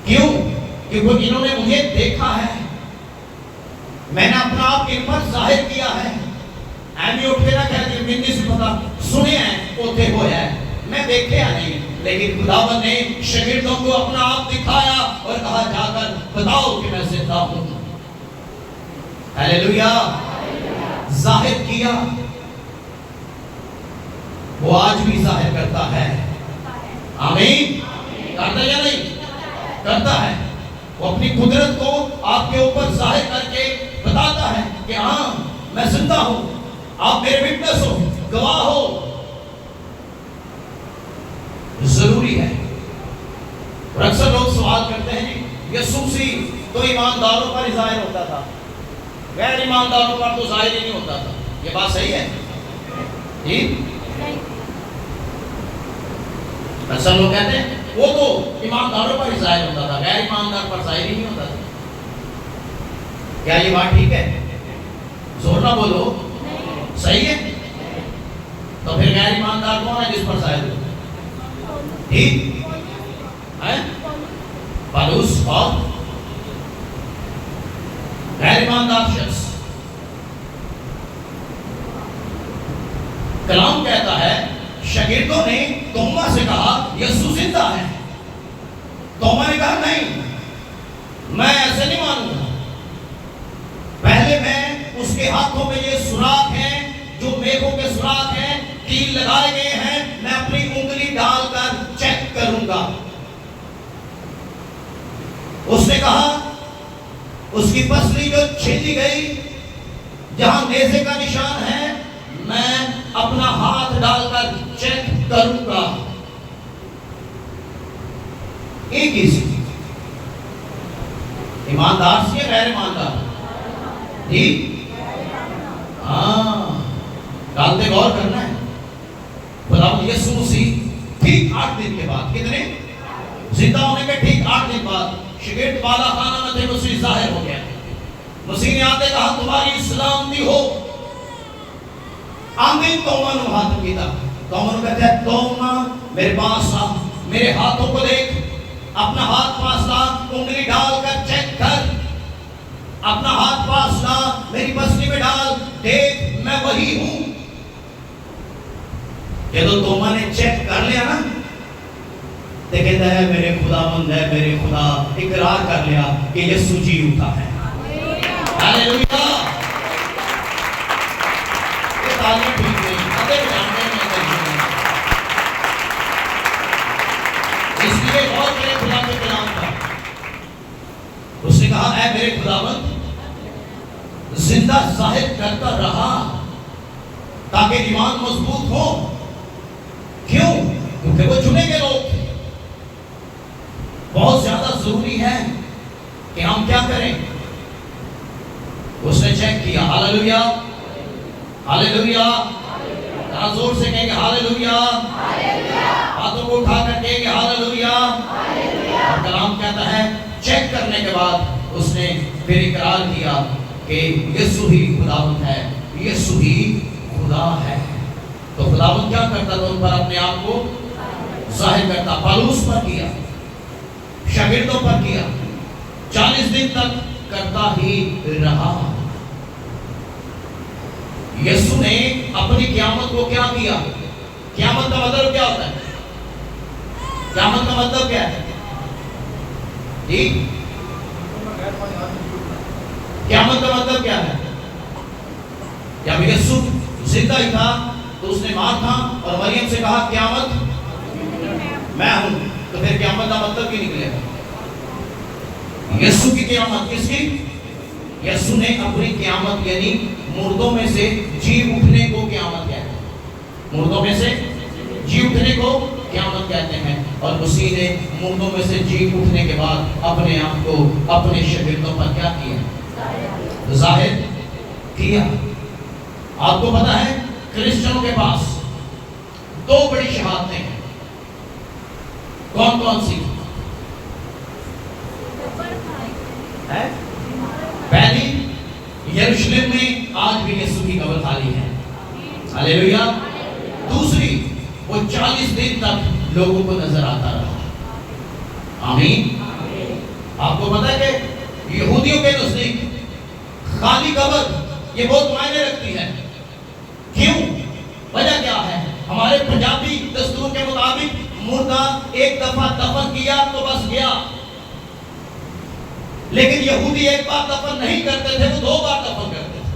क्यों? क्योंकि इन्होंने मुझे देखा है, मैंने अपना आप इन पर जाहिर किया है। ऐसे उठ के ना कह दिया मिन्नी से पता सुने हैं ओते होया है, मैं देखे नहीं, लेकिन खुदावंद ने शागिर्दों को अपना आप दिखाया और कहा जाकर बताओ कि मैं जिंदा हूं। हालेलुया। जाहिर किया, वो आज भी जाहिर करता है। आमीन। करता या नहीं? करता है। वो अपनी कुदरत को आपके ऊपर जाहिर करके बताता है कि हाँ मैं जिंदा हूं, आप मेरे विटनेस हो, गवाह हो। जरूरी है। और अक्सर लोग सवाल करते हैं जी यीशु मसीह तो ईमानदारों पर ही जाहिर होता था, गैर ईमानदारों पर तो जाहिर ही नहीं होता था। ये बात सही है? ठीक। अक्सर लोग कहते हैं वो तो ईमानदारों पर ही जाहिर होता था, गैर ईमानदार पर जाहिर ही नहीं होता था। क्या ये बात ठीक है? जोर ना बोलो। सही है? तो फिर गैर ईमानदार कौन है जिस पर जाहिर होता है? ठीक है? पौलुस और गैर ईमानदार शख्स। कलाम कहता है शागिर्दों ने तोमा से कहा यीशु जिंदा है। तोमा ने कहा नहीं, मैं ऐसे नहीं मानूंगा, पहले मैं उसके हाथों में ये सुराख हैं जो मेघों के सुराख हैं, कील लगाए गए हैं, मैं अपनी उंगली डालकर चेक करूंगा। उसने कहा उसकी पसली जो छीली गई, जहां नेज़े का निशान है, मैं अपना हाथ डालकर चेक करूंगा। एक ही सी ईमानदार से गैर ईमानदार? ठीक। हाँ, डालते गौर करना है। खुदावंद यीशु मसीह ठीक 8 दिन के बाद, कितने? जिंदा होने के ठीक 8 दिन बाद शिगिर्द बाला खाना में थे, मसीह जाहिर हो गया। मसीह ने आते कहा तुम्हारी सलामती हो। आमीन। तोमा ने हाथ किया। तोमा ने कहता है तोमा मेरे पास आ, मेरे हाथों को देख, अपना हाथ पास ला, उंगली डालकर चेक कर, अपना हाथ पास ला, मेरी पसली में डाल, देख मैं वही हूं। ये तो तोमा ने चेक कर लिया ना, तो कहता है मेरे खुदावंद है, मेरे खुदा, इकरार कर लिया कि यीशु जी उठा है। हालेलुया। ये तालियां ठीक नहीं, अरे जानते हैं इसलिए बहुत बड़े खुदा के कलाम था। उसने कहा ऐ मेरे खुदावंद, जिंदा जाहिर करता रहा ताकि ईमान मजबूत हो। क्यों? क्योंकि वो चुने गए लोग थे। बहुत ज्यादा जरूरी है कि हम क्या करें। उसने चेक किया। Hallelujah, hallelujah. जरा जोर से कहेंगे हालेलुया, हाथों को उठाकर कहेंगे हालेलुया। और कलाम कहता है चेक करने के बाद उसने फिर इकरार किया कि यीशु ही खुदावंद है, यीशु ही खुदा है। तो खुदावंद क्या करता था? उन पर अपने आप को जाहिर करता। पौलुस पर किया, शागिर्दों पर किया, 40 दिन तक करता ही रहा। यीशु ने अपनी क़यामत को क्या किया? क़यामत का मतलब क्या होता है? क़यामत का मतलब क्या है? ठीक, क़यामत का मतलब क्या है? जब यीशु जिंदा ही था तो उसने मार्था और मरियम से कहा क़यामत मैं हूं, तो फिर क़यामत का मतलब क्या निकलेगा? यीशु की क़यामत किसकी? यीशु ने अपनी क़यामत यानी मुर्दों में से जी उठने को क़यामत कहते हैं। मुर्दों में से जी उठने को क़यामत कहते हैं। और उसी ने मुर्दों में से जी उठने के बाद अपने आप को अपने शागिर्दों पर क्या किया? जाहिर किया। आपको पता है क्रिश्चियनों के पास 2 बड़ी शहादतें हैं। कौन कौन सी है? पहली, यरूशलेम में आज भी यीशु की कब्र खाली है। हालेलुया। दूसरी, वो 40 दिन तक लोगों को नजर आता रहा। आमीन। आपको पता है कि यहूदियों के नजदीक खाली कब्र ये बहुत मायने रखती है। क्यों? वजह क्या है? हमारे पंजाबी दस्तूर के मुताबिक मुर्दा एक दफा दफन किया तो बस गया, लेकिन यहूदी एक बार दफन नहीं करते थे, वो 2 बार दफन करते थे।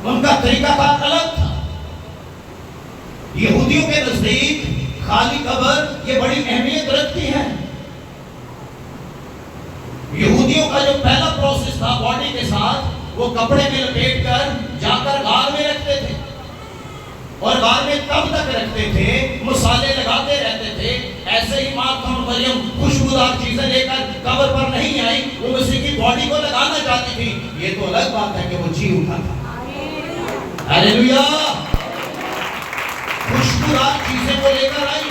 उनका तरीकाकार अलग था। यहूदियों के नजदीक खाली कब्र ये बड़ी अहमियत रखती है। यहूदियों का जो पहला प्रोसेस था बॉडी के साथ, वो कपड़े में लपेट कर जाकर गार में रखते थे, और गार में तब तक रखते थे मसाले लगाते रहते थे। ऐसे ही मार्था और मरियम खुशबूदार चीजें लेकर कब्र पर नहीं आई, वो मसीह की बॉडी को लगाना चाहती थी। ये तो अलग बात है कि वो जी उठा था। हालेलुया। खुशबूदार चीजें वो लेकर आई।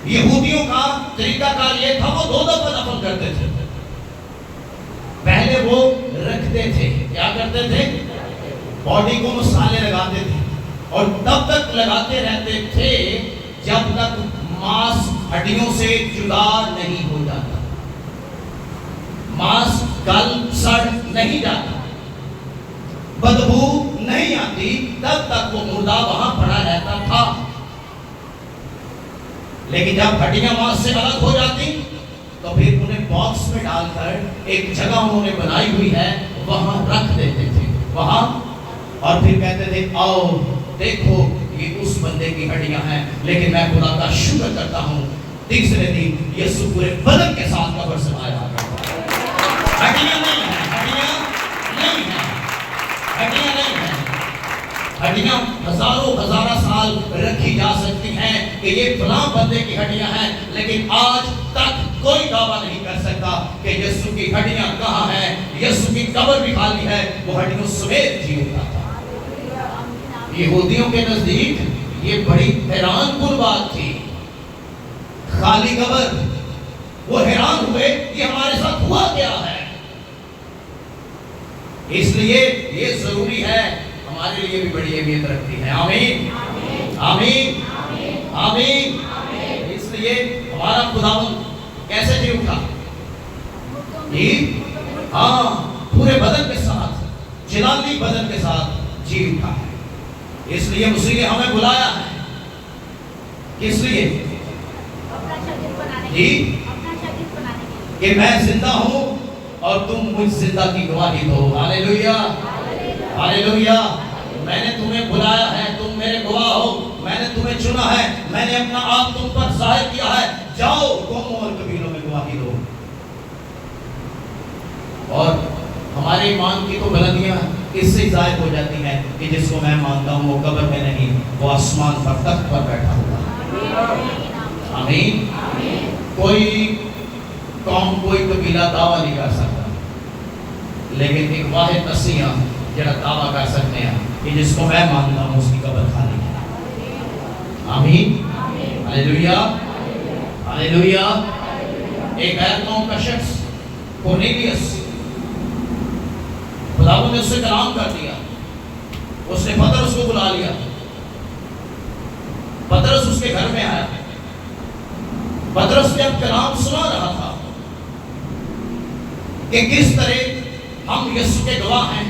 यहूदियों का तरीकाकार ये था, वो 2 दफा दफन करते थे। पहले वो रखते थे, क्या करते थे? बॉडी को मसाले लगाते थे, और तब तक लगाते रहते थे जब तक मांस हड्डियों से जुदा नहीं हो जाता, मांस गल सड़ नहीं जाता, बदबू नहीं आती, तब तक वो मुर्दा वहां पड़ा रहता था। लेकिन जब हड्डियां मांस से अलग हो जाती तो फिर उन्हें बॉक्स में डालकर एक जगह उन्होंने बनाई हुई है, वहां रख देते थे वहां, और फिर कहते थे आओ देखो ये उस बंदे की हड्डियां हैं। लेकिन मैं खुदा का शुक्र करता हूं, तीसरे दिन यीशु पूरे बदन के साथ कब्र से बाहर आ गया। हड्डियां नहीं है, हड्डियां नहीं है, हड्डियां नहीं है। हड्डियां हजारों हजारा साल रखी जा सकती हैं कि ये फलां बंदे की हड्डियां हैं, लेकिन आज तक कोई दावा नहीं कर सकता कि यीशु की हड्डियां कहां हैं। यीशु की कब्र भी खाली है, वो हड्डियों समेत जी उठा था। यहूदियों के नजदीक ये बड़ी हैरानकुन बात थी। खाली कब्र, वो हैरान हुए कि हमारे साथ हुआ क्या है। इसलिए ये जरूरी है, हमारे लिए भी बड़ी अहमियत रखती है। आमीन आमीन आमीन। इसलिए हमारा खुदावंद कैसे जी उठा? जी हाँ, पूरे बदन के साथ, जलाली बदन के साथ जी उठा है। इसलिए उसी ने हमें बुलाया है। किस लिए? अपना शरीर बनाने जी, अपना शरीर बनाने के लिए कि मैं जिंदा हूं और तुम मुझ जिंदा की गवाही दो। Hallelujah hallelujah. मैंने तुम्हें बुलाया है, तुम मेरे गवाह हो। मैंने तुम्हें चुना है, मैंने अपना आप तुम पर जाहिर किया है। जाओ तुम और कबीलों में गवाही दो। और हमारे ईमान की तो बुलंदियां इससे जाहिर हो जाती हैं कि जिसको मैं मानता हूं वो कब्र में नहीं, वो आसमान पर तख्त पर बैठा हुआ। आमीन। कोई कौम, कोई कबीला दावा नहीं कर सकता, लेकिन एक वाहिद मसीहा जरा दावा कर सकते हैं कि जिसको मैं मानता हूं उसकी कब्र खाली है। आमीन हालेलुया हालेलुया। एक गैर कौम का शख्स कोर्नेलियस, खुदावंद ने उससे कलाम कर दिया। उसने पतरस को बुला लिया। पतरस उसके घर में आया। पतरस ने अब कलाम सुना रहा था कि किस तरह हम यीशु के गवाह हैं।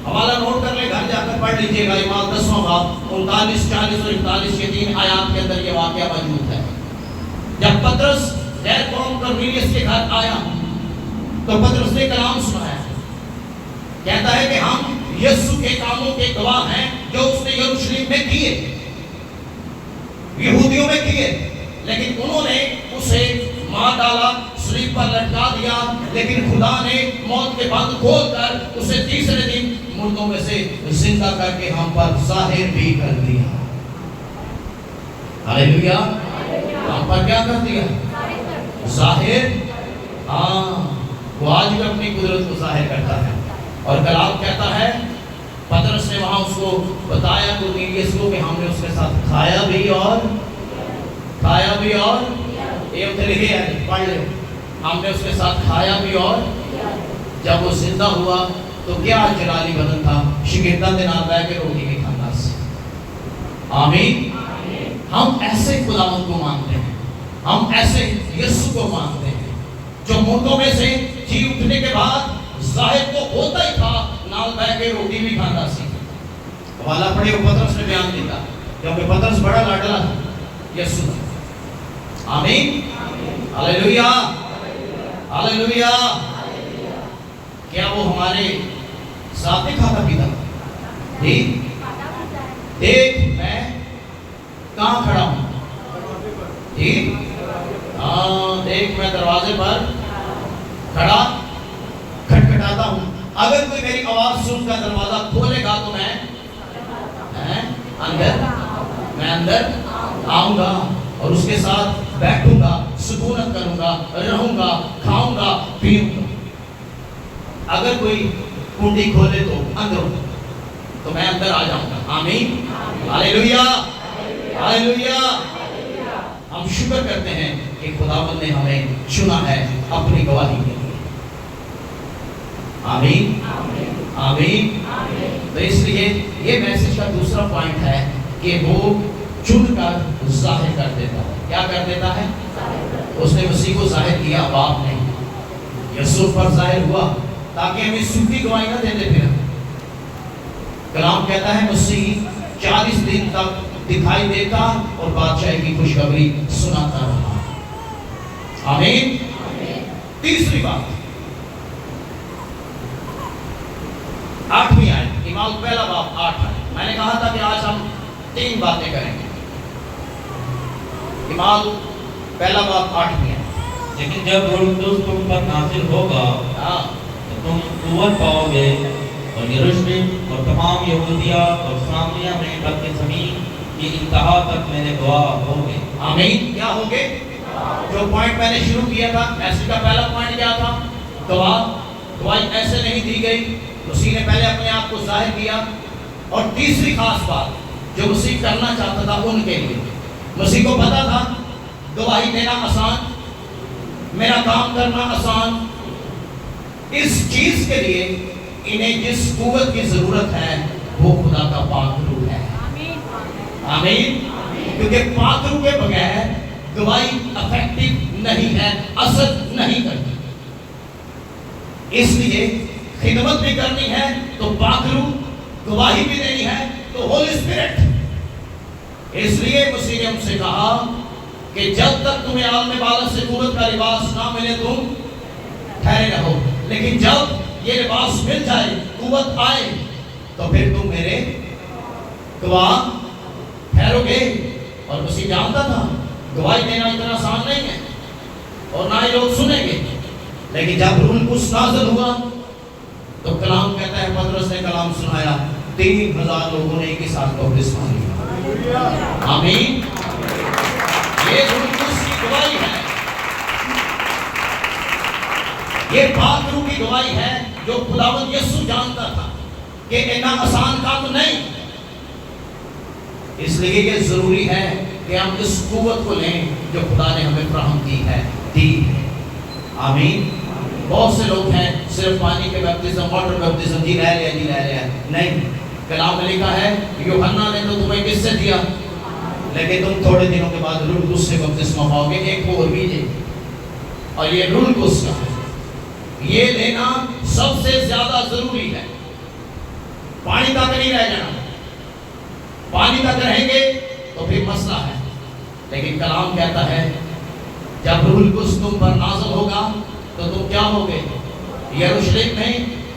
हवाला नोट कर ले, घर जाकर पढ़ लीजिएगा। इमाम 10वां बाब 39, 40 और 41 के 3 आयात के अंदर ये वाकया मौजूद है। जब पतरस गैर कौम कोर्नेलियस के घर आया तो पतरस ने कलाम सुनाया। कहता है कि हम यीशु के कामों के गवाह हैं जो उसने यरूशलेम में किए, यहूदियों में किए। लेकिन उन्होंने उसे मार डाला, सलीब पर लटका दिया। लेकिन खुदा ने मौत के बंद खोलकर उसे तीसरे दिन मुर्दों में से जिंदा करके हम पर जाहिर भी कर दिया। हालेलुया। हम पर क्या कर दिया? जाहिर। हाँ, वो आज भी अपनी कुदरत को जाहिर करता है। और कलाम कहता है, पतरस ने वहां उसको बताया कोर्नेलियस को कि हमने उसके साथ खाया भी और ये लिखे है, पढ़ ले। हमने उसके साथ खाया भी और जब वो जिंदा हुआ तो क्या जलाली बदन था, शिगिर्दा के नाम बैठ के रोटी नहीं खाता। आमीन। हम ऐसे खुदावंद को मानते हैं, हम ऐसे यीशु को मानते हैं जो मुर्दों में से जी उठने के बाद जाहिर तो होता ही था, नाल बैठ के रोटी भी खाता सी। हवाला पढ़े, पतरस ने बयान दिया, क्योंकि पतरस बड़ा लाडला था यीशु। आमीन हालेलुया हालेलुया। क्या वो हमारे साथ में खाता पीता? ठीक। देख मैं कहाँ खड़ा हूँ, ठीक। हाँ, देख मैं दरवाजे पर खड़ा खटखटाता हूँ। अगर कोई मेरी आवाज सुनकर दरवाजा खोलेगा तो मैं अंदर आऊंगा और उसके साथ बैठूंगा, सुकूनत करूंगा, रहूंगा, खाऊंगा, पीऊंगा। अगर कोई कुंडी खोले तो अंदर, तो मैं अंदर आ जाऊंगा। आमीन हालेलुया हालेलुया। हम शुक्र करते हैं कि खुदावंद ने हमें चुना है अपनी गवाही के लिए। आमीन आमीन। तो इसलिए ये मैसेज का दूसरा पॉइंट है कि वो चुनकर जाहिर कर देता है। क्या कर देता है? उसने मसीह को जाहिर किया, बाप नहीं, यीशु पर जाहिर हुआ ताकि हम इस सूखी गवाही ना देते फिर। कलाम कहता है मसीह 40 दिन तक दिखाई देता और बादशाह की खुशखबरी सुनाता रहा। आमीन। तीसरी बात, 8वीं आयत, इमाम पहला बाब 8 है। मैंने कहा था कि आज हम 3 बातें करेंगे। इमाम पहला बाब 8वीं है। लेकिन जब रूह कुदुस तुम पर नाज़िल होगा तो तुम कुव्वत पाओगे और यरूशलेम और तमाम यहूदिया और सामरिया में बल्कि ज़मीन की इंतहा तक मेरे गवाह होगे। आमीन। क्या होगे? जो पॉइंट मैंने शुरू किया था, मैसेज का पहला पॉइंट क्या था? गवाह। गवाही ऐसे नहीं दी गई, उसी ने पहले अपने आप को जाहिर किया। और तीसरी खास बात, जो मसीह करना चाहता था उनके लिए। मसीह को पता था गवाही देना आसान, मेरा काम करना आसान। इस चीज के लिए इन्हें जिस कुव्वत की जरूरत है वो खुदा का पाक रूह है। आमीन। क्योंकि पाक रूह के बगैर गवाही इफेक्टिव नहीं है, असर नहीं करती। इसलिए खिदमत भी करनी है तो पाक रूह, गवाही भी देनी है तो होली स्पिरिट। इसलिए मसीह ने हमसे कहा कि जब तक तुम्हें आलम बालक से कुव्वत का लिबास ना मिले तुम ठहरे रहो, लेकिन जब ये लिबास मिल जाए, कुव्वत आए, तो फिर तुम मेरे गवाह ठहरोगे। और मसीह जानता था गवाही देना इतना आसान नहीं है और ना ही लोग सुनेंगे। लेकिन जब रूह कुछ नाज़िल हुआ तो कलाम कहता है, पतरस ने कलाम सुनाया, 3000 लोगों ने एक ही साथ बपतिस्मा लिया। आमीन। ये रूह की गवाही है, ये पाक रूह की गवाही है जो खुदावंद यीशु जानता था कि इतना आसान काम नहीं। इसलिए ये जरूरी है कि हम इस कुव्वत को लें जो खुदा ने हमें फराहम की है, दी है। आमीन। बहुत से लोग हैं सिर्फ पानी के बपतिस्मा, वाटर बपतिस्मा, जी ले लिया नहीं। कलाम में लिखा है यूहन्ना ने तो तुम्हें किससे दिया, लेकिन तुम थोड़े दिनों के बाद रूह कुछ से बपतिस्मा पाओगे, एक और भी ले। और ये रूह कुछ का ये लेना सबसे ज्यादा जरूरी है। पानी तक नहीं रह जाना, पानी तक रहेंगे तो फिर मसला है। लेकिन कलाम कहता है जब रूह कुछ तुम पर नाज़िल होगा तो तुम क्या होगे, यरूशलेम में,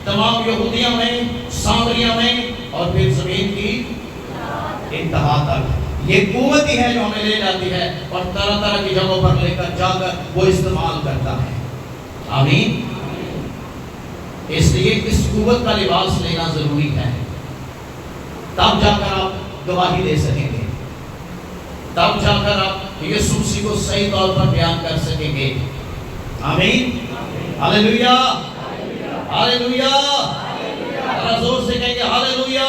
तमाम यहूदिया में, सामरिया में और फिर जमीन की इंतहा तक। ये कुव्वत ही है जो हमें ले जाती है और तरह तरह की जगहों पर लेकर जाकर वो इस्तेमाल करता है। आमीन। इसलिए इस कुव्वत का लिबास लेना जरूरी है, तब जाकर आप गवाही दे सकेंगे, तब जाकर आप यीशु मसीह को सही तौर पर बयान कर सकेंगे। आमीन। Hallelujah, hallelujah. जोर से कहेंगे हालेलुया।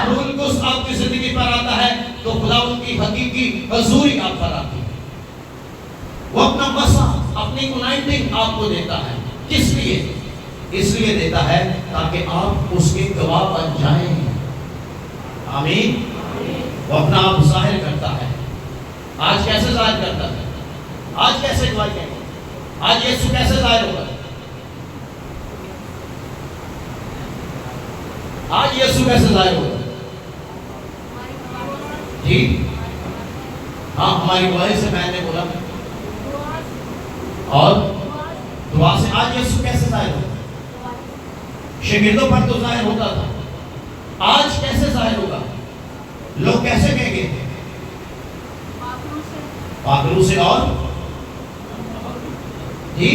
रूह कुछ आपकी जिंदगी पर आता है तो खुदावंद की हकीकी हजूरी आप पर आती है। वो अपना मसा, अपनी अनॉइंटिंग आपको देता है। किस लिए? इसलिए देता है ताकि आप उसके गवाह बन जाएं। आमीन। वो अपना आप जाहिर करता है। आज कैसे जाहिर करता है? आज कैसे गवाही करेंगे? आज यीशु कैसे जाहिर होगा? आज यीशु कैसे जाहिर होगा? जी हाँ, हमारी गवाही से मैंने बोला, और दुआ से। आज यीशु कैसे जाहिर होगा? शागिर्दों पर तो जाहिर होता था, आज कैसे जाहिर होगा? लोग कैसे कहेंगे? पाखरू से और जी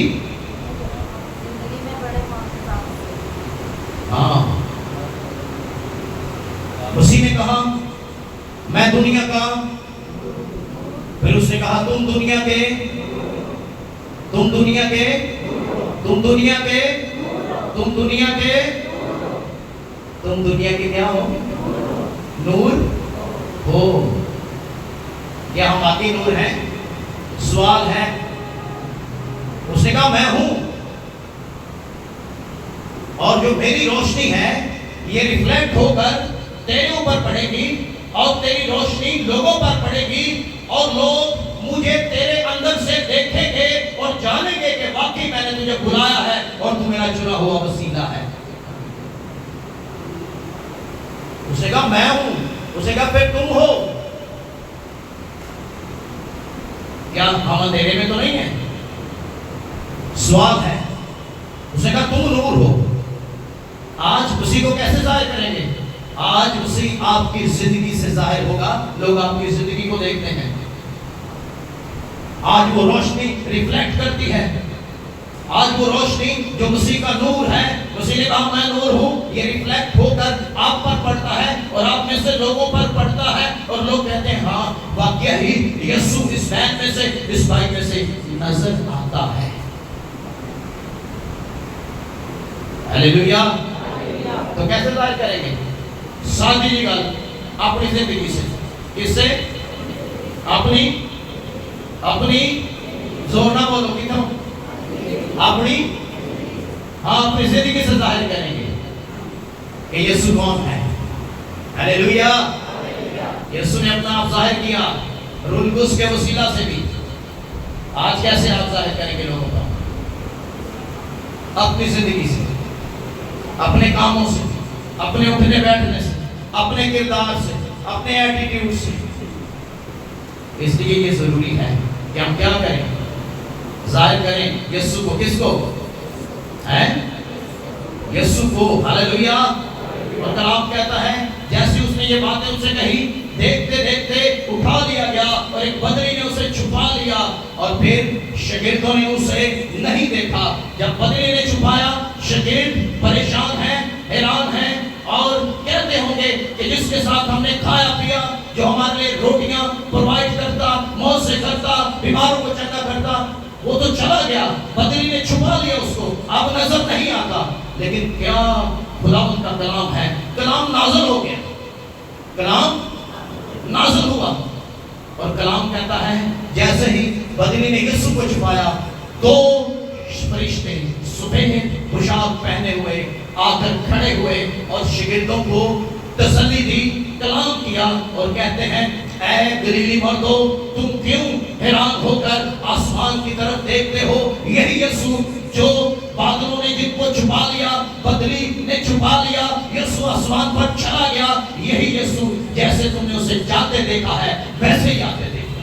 हाँ। उसी ने कहा मैं दुनिया का, फिर उसने कहा तुम दुनिया के, तुम दुनिया के, तुम दुनिया के, तुम दुनिया के, तुम दुनिया के क्या हो? नूर हो। क्या हम वाकई नूर हैं? सवाल है। उसने कहा मैं हूं, और जो मेरी रोशनी है ये रिफ्लेक्ट होकर तेरे ऊपर पड़ेगी और तेरी रोशनी लोगों पर पड़ेगी, और लोग मुझे तेरे अंदर से देखेंगे और जानेंगे कि वाकई मैंने तुझे बुलाया है और तू मेरा चुना हुआ वसीला है। उसने कहा मैं हूं। उसने कहा फिर तुम हो। क्या हम अंधेरे में तो नहीं है? सवाल है। उसने कहा तुम नूर हो। आज उसी को कैसे जाहिर करेंगे? आज उसी आपकी जिंदगी से जाहिर होगा। लोग आपकी जिंदगी को देखते हैं, आज वो रोशनी रिफ्लेक्ट करती है। आज वो रोशनी जो मसीह का नूर है, मसीह ने कहा मैं नूर हूं, ये रिफ्लेक्ट होकर आप पर पड़ता है और आप में से लोगों पर पड़ता है, और लोग कहते हैं हाँ वाकई ही यीशु इस मैन में से, इस भाई में से नजर आता है। हालेलुया। तो कैसे जाहिर करेंगे? सादी गल अपनी जिंदगी से। किससे? अपनी अपनी जोर ना बोलो कितना अपनी, हाँ अपनी जिंदगी से जाहिर करेंगे कि यीशु कौन है। हालेलुया। यीशु ने अपना आप जाहिर किया रुलकुस के वसीला से भी। आज कैसे आप जाहिर करेंगे लोगों का? अपनी जिंदगी से, अपने कामों से, अपने उठने बैठने से, अपने किरदार से, अपने एटीट्यूड से। इसलिए ये जरूरी है कि हम क्या करें? जाहिर करें यीशु को। किसको? हैं? यीशु को। हालेलुया। और कलाम कहता है जैसे उसने ये बातें उनसे कही, देखते देखते उठा लिया गया और एक बदरी ने उसे छुपा लिया और फिर शागिर्दों ने उसे नहीं देखा। जब बदरी ने छुपाया, शागिर्द परेशान हैं, हैरान हैं और कहते होंगे कि जिसके साथ हमने खाया पिया, जो हमारे लिए रोटियां प्रोवाइड करता, मौज से करता, बीमारों को चंगा करता, वो तो चला गया। बदरी ने छुपा लिया उसको, अब नजर नहीं आता। लेकिन क्या खुदावंद का कलाम है? कलाम नाज़िल हो गया, कलाम नाज़िल हुआ और कलाम कहता है जैसे ही बदरी ने यीशु को छुपाया, दो फरिश्ते सफेद पोशाक पहने हुए आकर खड़े हुए और शागिर्दों को तसल्ली दी, कलाम किया और कहते हैं ऐ गलीली मर्दों, तुम क्यों हैरान होकर आसमान की तरफ देखते हो? यही यीशु जो बादलों ने जिनको छुपा लिया, बदली ने छुपा लिया, यीशु आसमान पर चला गया। यही यीशु जैसे तुमने उसे जाते देखा है वैसे ही आते देखा।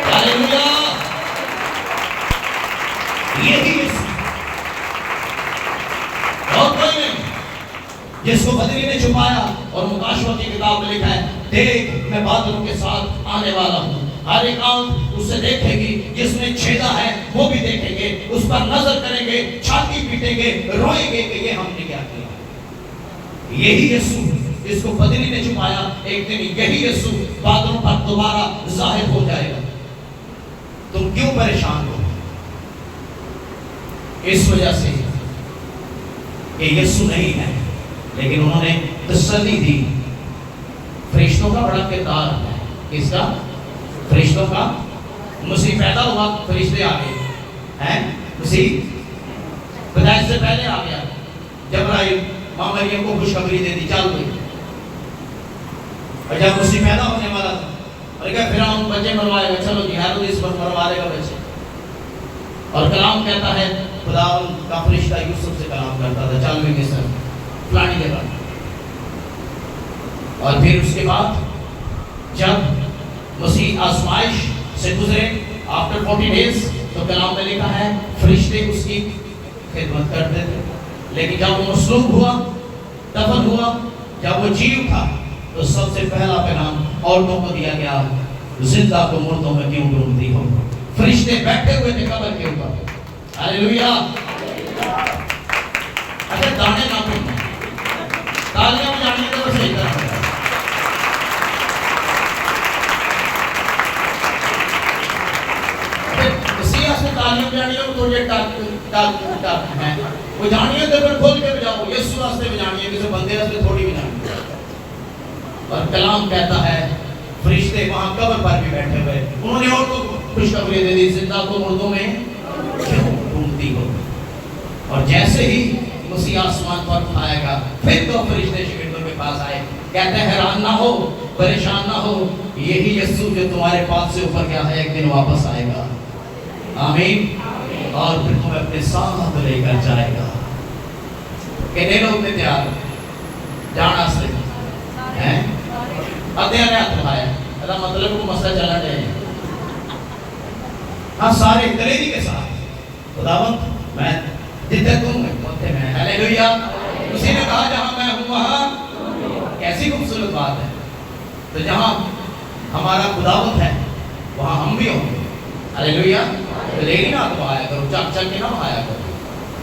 हालेलुया। यही यीशु, और कोई नहीं। जिसको बदरी ने छुपाया और मुकाशवा की किताब में लिखा है, देख मैं बादलों के साथ आने वाला हूँ, हर एक आंख उसे देखेगी, जिसने छेदा है वो भी देखेंगे, उस पर नजर करेंगे, छाती पीटेंगे, रोएंगे कि ये हमने क्या किया। यही यीशु जिसको बदरी ने छुपाया, एक दिन यही यीशु बादलों पर दोबारा जाहिर हो जाएगा। तुम क्यों परेशान हो? इस वजह से कि यीशु नहीं है, लेकिन उन्होंने तसल्ली दी। फरिश्तों का बड़ा किरदार है। किसका? फरिश्तों का। मसीह पैदा हुआ, फरिश्ते आ गए हैं। मसीह पैदाइश से पहले आ गया। जबराइल मां मरियम को खुशखबरी दे दी, चल गई। और जब मसीह पैदा होने वाला था, और क्या फिर हम बच्चे मरवाएगा, चलो जी हेरोदेस पर मरवा देगा बच्चे। और कलाम कहता है खुदा का फरिश्ता यूसुफ से कलाम करता था, चल भी मिस्र फलानी जगह। और फिर उसके बाद जब मसीह आजमाइश से गुजरे आफ्टर 40 डेज, तो कलाम में लिखा है फरिश्ते उसकी खिदमत करते थे। लेकिन जब वो मसलूब हुआ, दफन हुआ, जब वो जी उठा, तो सबसे पहला पैगाम औरतों को दिया गया, जिंदा को मुर्दों में क्यों ढूंढती हो। फरिश्ते बैठे हुए थे कब्र के ऊपर। हालेलुया। अरे दाने ना पड़ना, तालियां बजानी तो सही तरह। तालियां बजानी हो तो ये टाक है, वो जानिए तो फिर खोल के बजाओ। यीशु वास्ते बजानी है, किसी बंदे वास्ते थोड़ी बजानी है। और कलाम कहता है फरिश्ते वहां कब्र पर भी बैठे हुए, उन्होंने औरतों को खुशखबरी दे दी, जिंदा को मुर्दों में क्यों ढूंढती हो। और जैसे ही मसीह आसमान पर उठाएगा, फिर तो फरिश्ते शागिर्दों के पास आए, कहते हैं हैरान ना हो, परेशान ना हो, यही यीशु जो तुम्हारे पास से ऊपर गया है एक दिन वापस आएगा। आमीन। और फिर तुम्हें अपने साथ लेकर जाएगा। कितने लोग थे तैयार जाना से हैं? अध्ययन हाथ उठाया, अदा मतलब को मसला चला जाए। हाँ सारे दलेरी के साथ खुदावंत मैं जितने तुम होते हैं। हालेलुया। उसी ने कहा जहां मैं हूं वहां, कैसी खूबसूरत बात है। तो जहां हमारा खुदावंत है वहां हम भी होंगे। हालेलुया। दलेरी ना तो आया करो, चक चक के ना आया करो।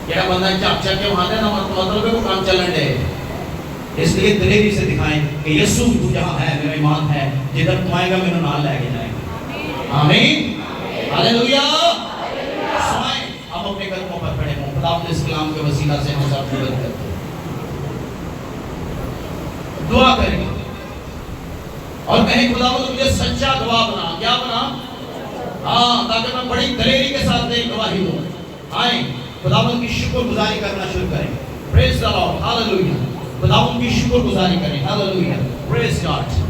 जेड़ा बंदा चक चक के वहां ना मतलब को काम चलन दे। इसलिए दलेरी से दिखाएं कि यीशु तू जहां है मेरा ईमान है, जिधर तू आएगा मेरे नाल लेके जाएगा। आमीन। हालेलुया। सुनाएं, अब अपने कदमों पर खड़े हों, खुदा के इस कलाम के वसीला से हम सब पूर्ण करते हैं। दुआ करेंगे। और कहें खुदावंद मुझे सच्चा गवाह बना। क्या बना? हाँ, ताकि मैं बड़ी दलेरी के साथ तेरी गवाही दूं। आए खुदावंद की शुक्रगुजारी करना शुरू करें। Praise the Lord, hallelujah. खुदावंद की शुक्रगुजारी करें, हालेलुया, प्रेज गॉड।